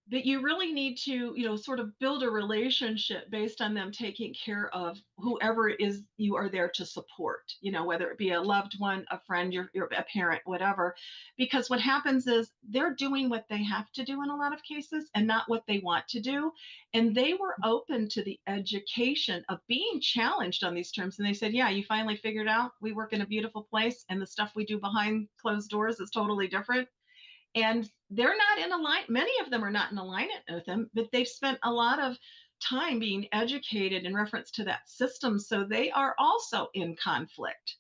but you really need to, sort of build a relationship based on them taking care of whoever it is you are there to support, whether it be a loved one, a friend, your a parent, whatever. Because what happens is they're doing what they have to do in a lot of cases and not what they want to do. And they were open to the education of being challenged on these terms. And they said, yeah, you finally figured out we work in a beautiful place and the stuff we do behind closed doors is totally different. And they're not in alignment. Many of them are not in alignment with them, but they've spent a lot of time being educated in reference to that system. So they are also in conflict.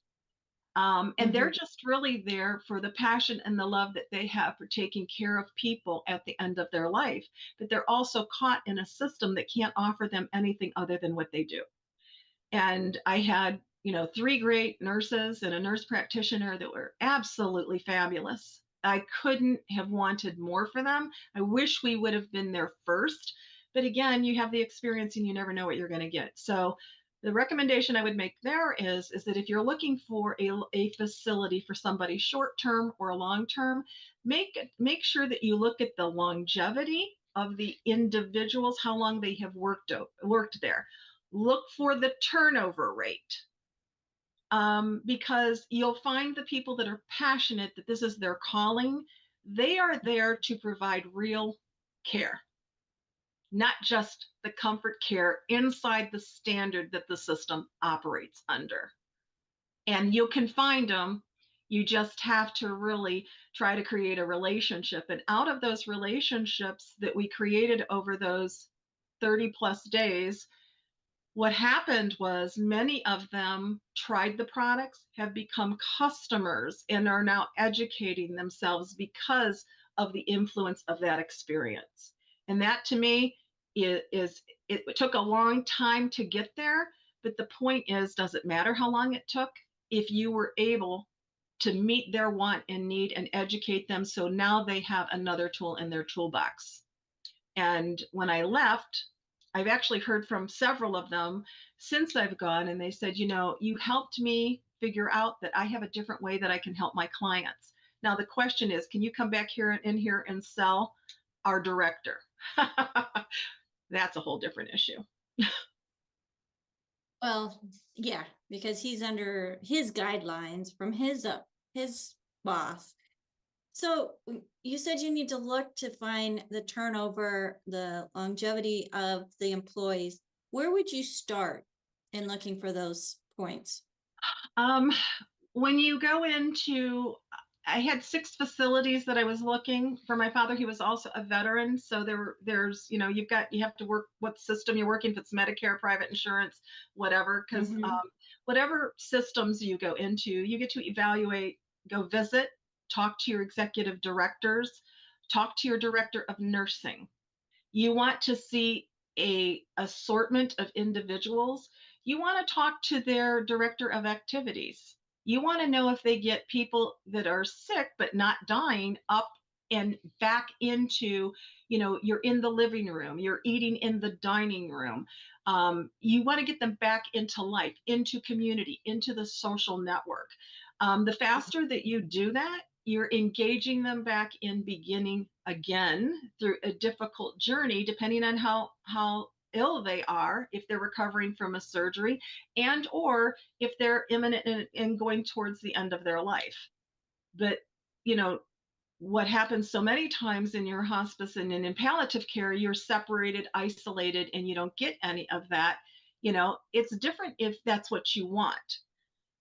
And they're just really there for the passion and the love that they have for taking care of people at the end of their life. But they're also caught in a system that can't offer them anything other than what they do. And I had, 3 great nurses and a nurse practitioner that were absolutely fabulous. I couldn't have wanted more for them. I wish we would have been there first. But again, you have the experience and you never know what you're going to get. So the recommendation I would make there is that if you're looking for a facility for somebody short term or long term, make sure that you look at the longevity of the individuals, how long they have worked there. Look for the turnover rate, because you'll find the people that are passionate that this is their calling. They are there to provide real care, not just the comfort care inside the standard that the system operates under. And you can find them. You just have to really try to create a relationship. And out of those relationships that we created over those 30 plus days, what happened was many of them tried the products, have become customers, and are now educating themselves because of the influence of that experience. And that to me is it took a long time to get there, but the point is, does it matter how long it took if you were able to meet their want and need and educate them so now they have another tool in their toolbox? And when I left, I've actually heard from several of them since I've gone, and they said, you helped me figure out that I have a different way that I can help my clients. Now, the question is, can you come back here and sell our director? That's a whole different issue. Well, yeah, because he's under his guidelines from his boss. So you said you need to look to find the turnover, the longevity of the employees. Where would you start in looking for those points? When you go into, I had 6 facilities that I was looking for my father. He was also a veteran. So there's, you have to work what system you're working, if it's Medicare, private insurance, whatever, because whatever systems you go into, you get to evaluate, go visit, talk to your executive directors, talk to your director of nursing. You want to see a assortment of individuals. You want to talk to their director of activities. You want to know if they get people that are sick but not dying up and back into, you're in the living room, you're eating in the dining room. You want to get them back into life, into community, into the social network. The faster that you do that, you're engaging them back in beginning again through a difficult journey, depending on how ill they are, if they're recovering from a surgery, and or if they're imminent and going towards the end of their life. But what happens so many times in your hospice and in palliative care, you're separated, isolated, and you don't get any of that. It's different if that's what you want.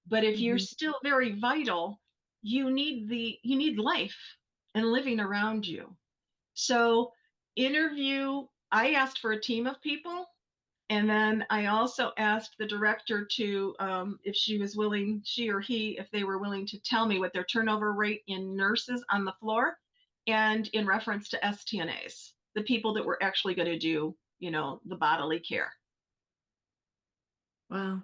But if you're still very vital, you need life and living around you. So I asked for a team of people. And then I also asked the director to, if she or he, if they were willing to tell me what their turnover rate in nurses on the floor and in reference to STNAs, the people that were actually going to do, the bodily care. Wow.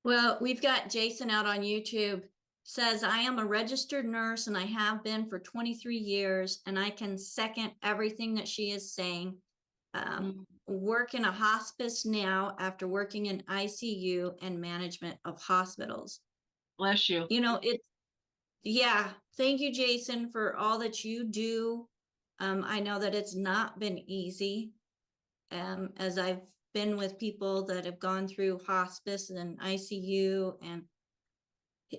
Well, we've got Jason out on YouTube, says, I am a registered nurse and I have been for 23 years, and I can second everything that she is saying. Work in a hospice now after working in ICU and management of hospitals. Bless you. Yeah. Thank you, Jason, for all that you do. I know that it's not been easy. As I've been with people that have gone through hospice and ICU, and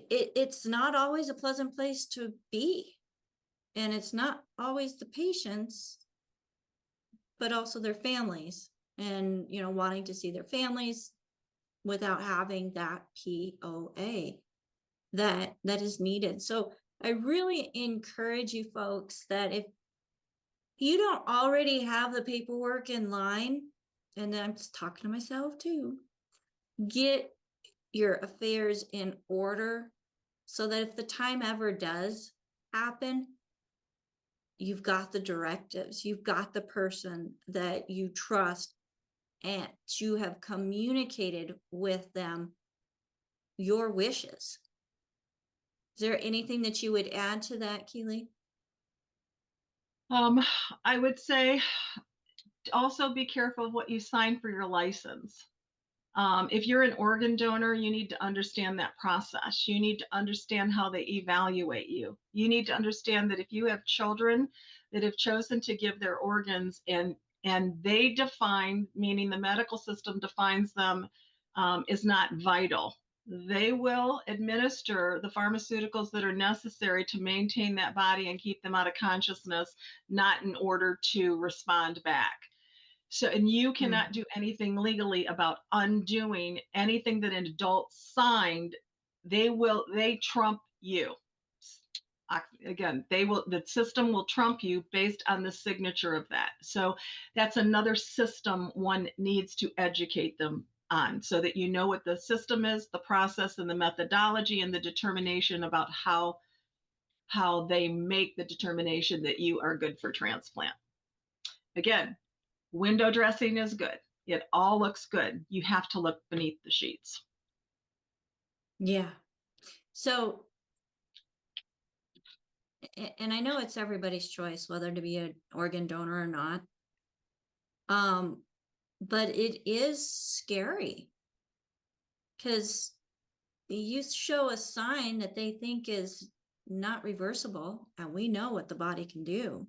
it's not always a pleasant place to be. And it's not always the patients, but also their families, and, wanting to see their families without having that POA that is needed. So I really encourage you folks that if you don't already have the paperwork in line, and I'm just talking to myself too, get your affairs in order so that if the time ever does happen, you've got the directives, you've got the person that you trust, and you have communicated with them your wishes. Is there anything that you would add to that, Keeley? I would say also be careful of what you sign for your license. If you're an organ donor, you need to understand that process. You need to understand how they evaluate you. You need to understand that if you have children that have chosen to give their organs and they define, meaning the medical system defines them, is not vital, they will administer the pharmaceuticals that are necessary to maintain that body and keep them out of consciousness, not in order to respond back. So, and you cannot do anything legally about undoing anything that an adult signed. They trump you. Again, the system will trump you based on the signature of that. So that's another system one needs to educate them on, so that you know what the system is, the process and the methodology and the determination about how they make the determination that you are good for transplant. Again, window dressing is good. It all looks good. You have to look beneath the sheets. Yeah. So, and I know it's everybody's choice whether to be an organ donor or not. But it is scary because you show a sign that they think is not reversible, and we know what the body can do.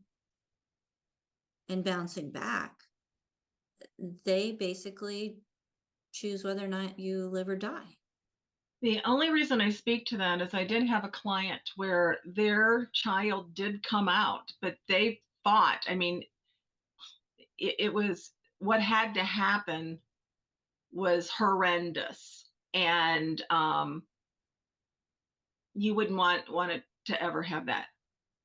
And bouncing back, they basically choose whether or not you live or die. The only reason I speak to that is I did have a client where their child did come out, but they fought. I mean, it was, what had to happen was horrendous. And you wouldn't want it to ever have that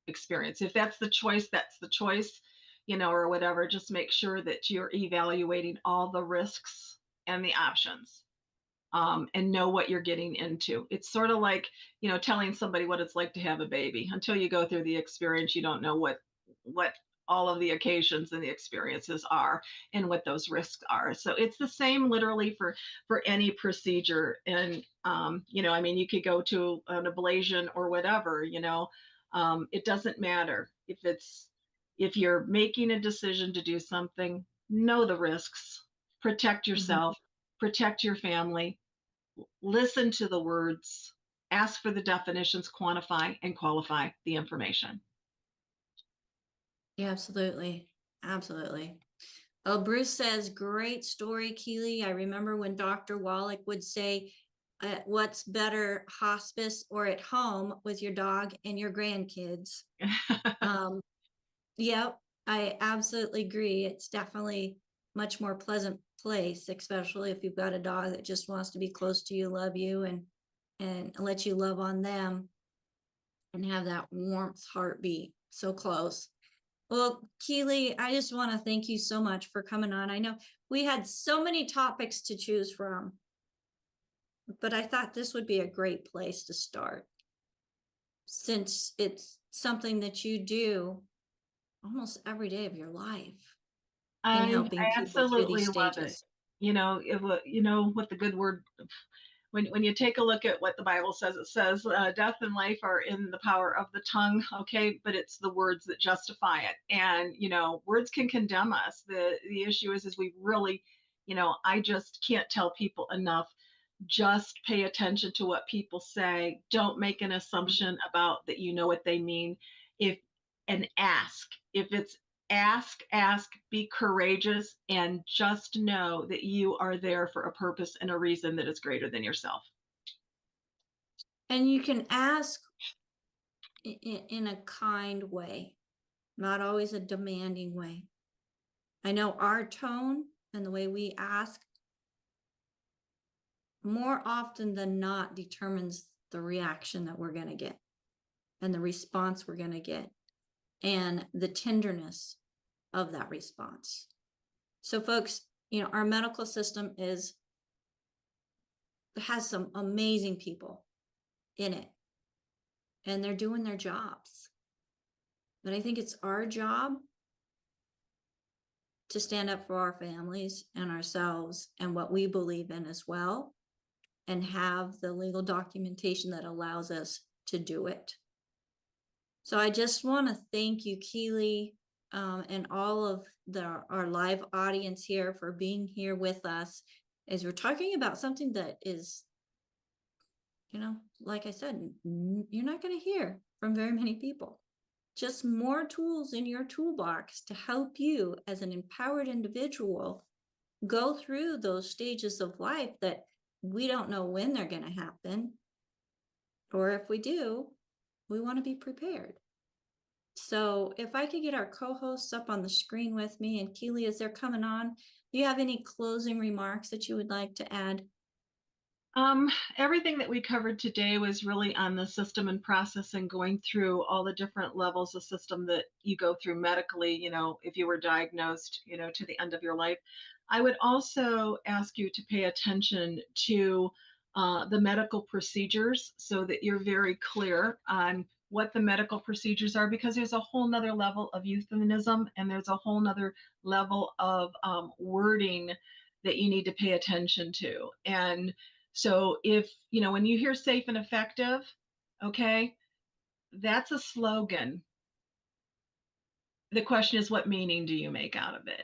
experience. If that's the choice, that's the choice, or whatever. Just make sure that you're evaluating all the risks and the options. And know what you're getting into. It's sort of like, telling somebody what it's like to have a baby. Until you go through the experience, you don't know what all of the occasions and the experiences are and what those risks are. So it's the same literally for any procedure. And, I mean, you could go to an ablation or whatever, it doesn't matter if you're making a decision to do something, know the risks, protect yourself, protect your family, listen to the words, ask for the definitions, quantify and qualify the information. Yeah, absolutely. Absolutely. Oh, Bruce says, great story, Keeley. I remember when Dr. Wallach would say, what's better, hospice or at home with your dog and your grandkids. Yep, I absolutely agree. It's definitely much more pleasant place, especially if you've got a dog that just wants to be close to you, love you, and let you love on them and have that warmth heartbeat so close. Well, Keeley, I just want to thank you so much for coming on. I know we had so many topics to choose from, but I thought this would be a great place to start since it's something that you do almost every day of your life in helping I people through absolutely these love it. stages. You know what the good word, when you take a look at what the Bible says, it says death and life are in the power of the tongue. Okay, but it's the words that justify it. And words can condemn us. The issue is we really, I just can't tell people enough. Just pay attention to what people say. Don't make an assumption about that you know what they mean. If and ask. If it's ask, be courageous, and just know that you are there for a purpose and a reason that is greater than yourself. And you can ask in a kind way, not always a demanding way. I know our tone and the way we ask more often than not determines the reaction that we're going to get and the response we're going to get and the tenderness of that response. So folks, our medical system has some amazing people in it and they're doing their jobs. But I think it's our job to stand up for our families and ourselves and what we believe in as well, and have the legal documentation that allows us to do it. So I just want to thank you, Keeley, and all of our live audience here for being here with us as we're talking about something that is, like I said, you're not going to hear from very many people. Just more tools in your toolbox to help you as an empowered individual go through those stages of life that we don't know when they're going to happen. Or if we do, we want to be prepared. So if I could get our co-hosts up on the screen with me, and Keeley, as they're coming on, do you have any closing remarks that you would like to add? Everything that we covered today was really on the system and process and going through all the different levels of system that you go through medically, if you were diagnosed, to the end of your life. I would also ask you to pay attention to the medical procedures so that you're very clear on what the medical procedures are, because there's a whole nother level of euphemism and there's a whole nother level of wording that you need to pay attention to. And so if, when you hear safe and effective, okay, that's a slogan. The question is, what meaning do you make out of it?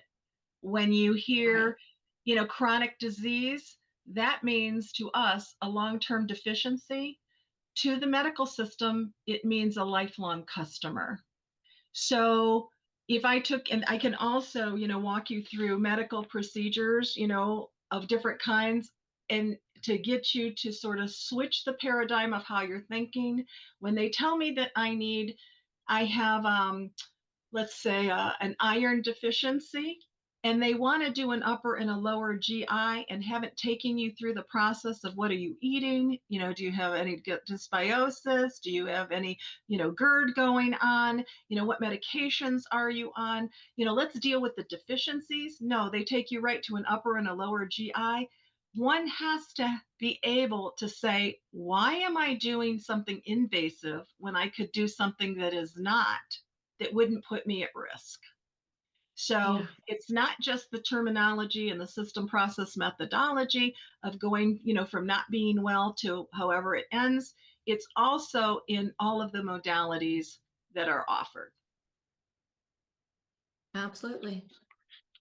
When you hear, chronic disease, that means to us a long-term deficiency. To the medical system, it means a lifelong customer. So if I took, and I can also, walk you through medical procedures, of different kinds, and to get you to sort of switch the paradigm of how you're thinking. When they tell me that I have, let's say, an iron deficiency, and they want to do an upper and a lower GI and haven't taken you through the process of what are you eating? Do you have any dysbiosis? Do you have any, GERD going on? What medications are you on? Let's deal with the deficiencies. No, they take you right to an upper and a lower GI. One has to be able to say, why am I doing something invasive when I could do something that is not, that wouldn't put me at risk? So it's not just the terminology and the system process methodology of going, from not being well to however it ends. It's also in all of the modalities that are offered. Absolutely.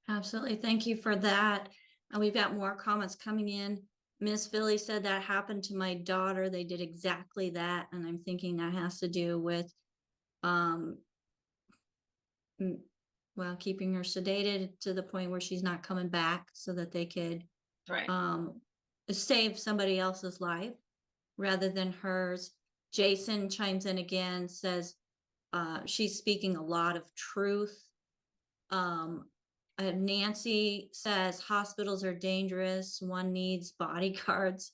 Absolutely. Thank you for that. And we've got more comments coming in. Miss Philly said that happened to my daughter. They did exactly that. And I'm thinking that has to do with, keeping her sedated to the point where she's not coming back so that they could, right. save somebody else's life rather than hers. Jason chimes in again, says she's speaking a lot of truth. Nancy says hospitals are dangerous. One needs bodyguards.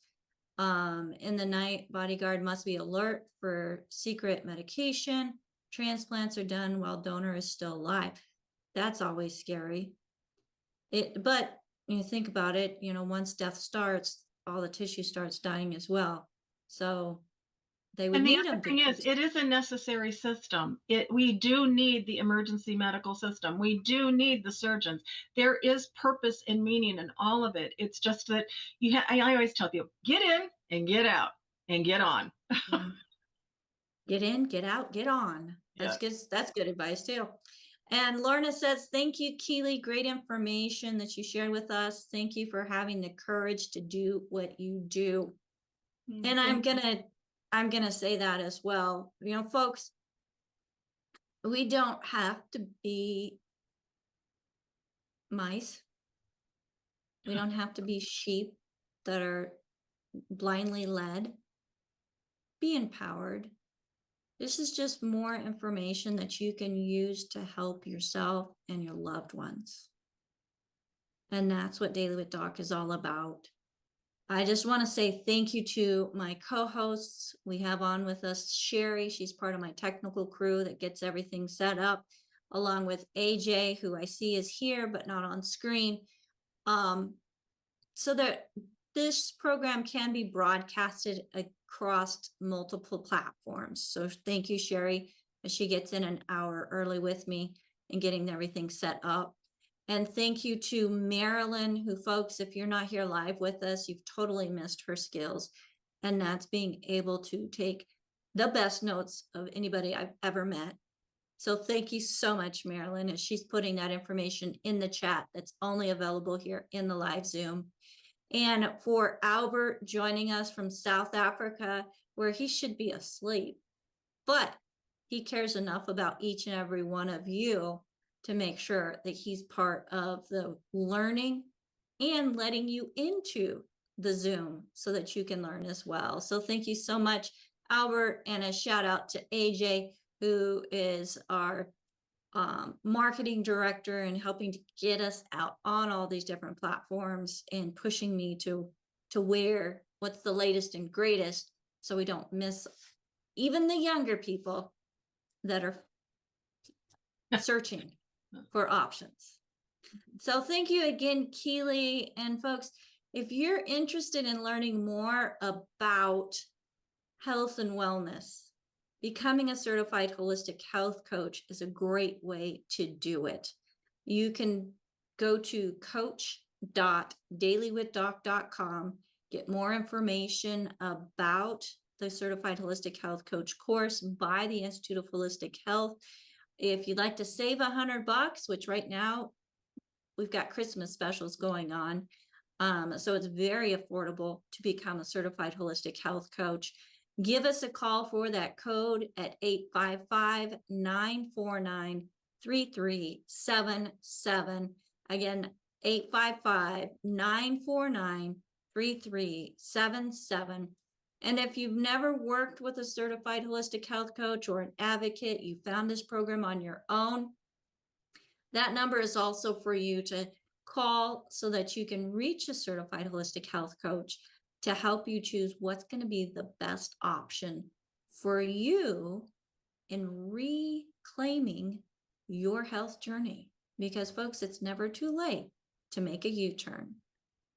In the night, bodyguard must be alert for secret medication. Transplants are done while donor is still alive. That's always scary. But you think about it, once death starts, all the tissue starts dying as well. So they would And the need other them thing is, it is a necessary system. We do need the emergency medical system. We do need the surgeons. There is purpose and meaning in all of it. It's just that I always tell people, get in and get out and get on. Get in, get out, get on. That's good. That's good advice too. And Lorna says, thank you, Keeley. Great information that you shared with us. Thank you for having the courage to do what you do. And I'm gonna say that as well. Folks, we don't have to be mice. We don't have to be sheep that are blindly led. Be empowered. This is just more information that you can use to help yourself and your loved ones. And that's what Daily with Doc is all about. I just want to say thank you to my co-hosts. We have on with us Sherry. She's part of my technical crew that gets everything set up, along with AJ, who I see is here but not on screen. So that this program can be broadcasted across multiple platforms. So thank you, Sherry, as she gets in an hour early with me and getting everything set up. And thank you to Marilyn, who, folks, if you're not here live with us, you've totally missed her skills. And that's being able to take the best notes of anybody I've ever met. So thank you so much, Marilyn, as she's putting that information in the chat that's only available here in the live Zoom. And for Albert joining us from South Africa, where he should be asleep, but he cares enough about each and every one of you to make sure that he's part of the learning and letting you into the Zoom so that you can learn as well. So thank you so much, Albert, and a shout out to AJ, who is our marketing director and helping to get us out on all these different platforms and pushing me to where what's the latest and greatest, so we don't miss even the younger people that are searching for options. So thank you again, Keeley. And folks, if you're interested in learning more about health and wellness, becoming a certified holistic health coach is a great way to do it. You can go to coach.dailywithdoc.com, get more information about the Certified Holistic Health Coach course by the Institute of Holistic Health. If you'd like to save $100, which right now we've got Christmas specials going on, so it's very affordable to become a certified holistic health coach. Give us a call for that code at 855-949-3377. Again, 855-949-3377. And if you've never worked with a certified holistic health coach or an advocate, you found this program on your own, that number is also for you to call so that you can reach a certified holistic health coach to help you choose what's going to be the best option for you in reclaiming your health journey. Because, folks, it's never too late to make a U-turn.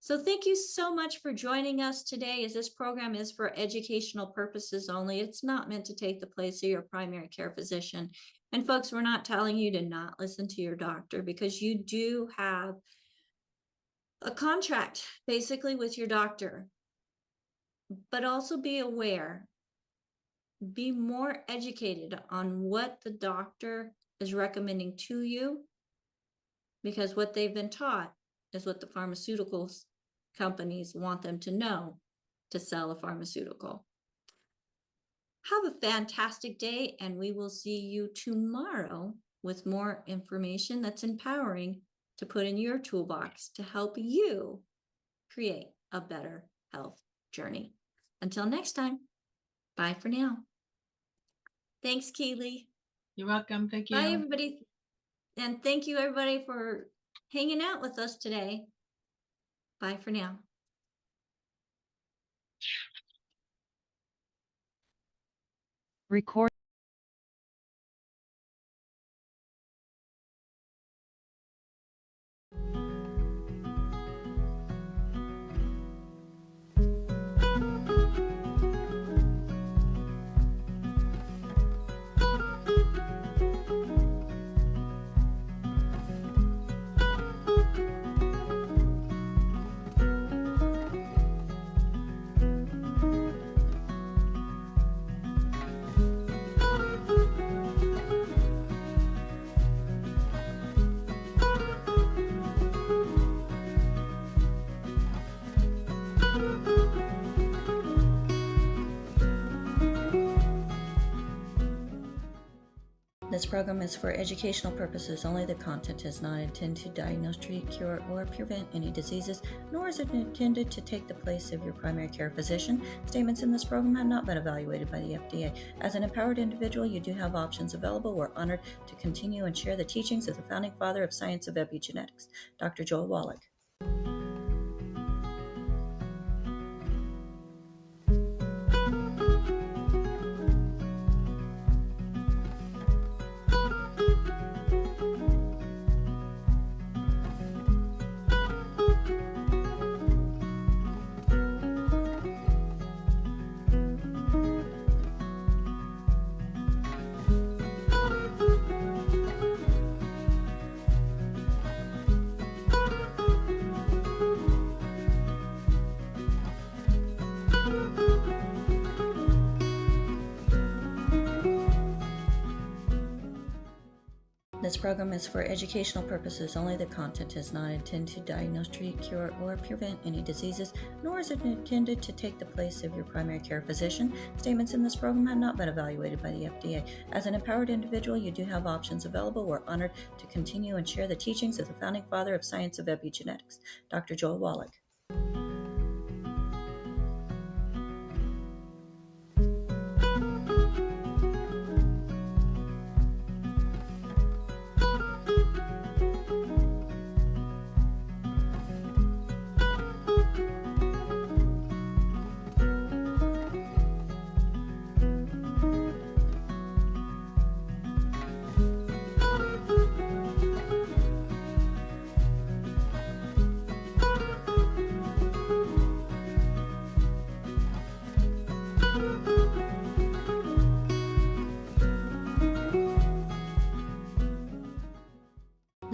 So thank you so much for joining us today, as this program is for educational purposes only. It's not meant to take the place of your primary care physician. And folks, we're not telling you to not listen to your doctor, because you do have a contract basically with your doctor. But also be aware, be more educated on what the doctor is recommending to you, because what they've been taught is what the pharmaceuticals companies want them to know to sell a pharmaceutical. Have a fantastic day, and we will see you tomorrow with more information that's empowering to put in your toolbox to help you create a better health journey. Until next time, bye for now. Thanks, Keeley. You're welcome. Thank you. Bye, everybody. And thank you, everybody, for hanging out with us today. Bye for now. Record. This program is for educational purposes only. The content is not intended to diagnose, treat, cure, or prevent any diseases, nor is it intended to take the place of your primary care physician. Statements in this program have not been evaluated by the FDA. As an empowered individual, you do have options available. We're honored to continue and share the teachings of the founding father of science of epigenetics, Dr. Joel Wallach. This program is for educational purposes only. The content is not intended to diagnose, treat, cure, or prevent any diseases, nor is it intended to take the place of your primary care physician. Statements in this program have not been evaluated by the FDA. As an empowered individual, you do have options available. We're honored to continue and share the teachings of the founding father of science of epigenetics, Dr. Joel Wallach.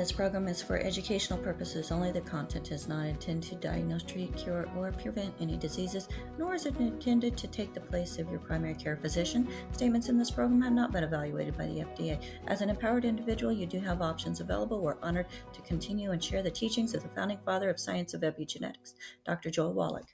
This program is for educational purposes only. The content is not intended to diagnose, treat, cure, or prevent any diseases, nor is it intended to take the place of your primary care physician. Statements in this program have not been evaluated by the FDA. As an empowered individual, you do have options available. We're honored to continue and share the teachings of the founding father of science of epigenetics, Dr. Joel Wallach.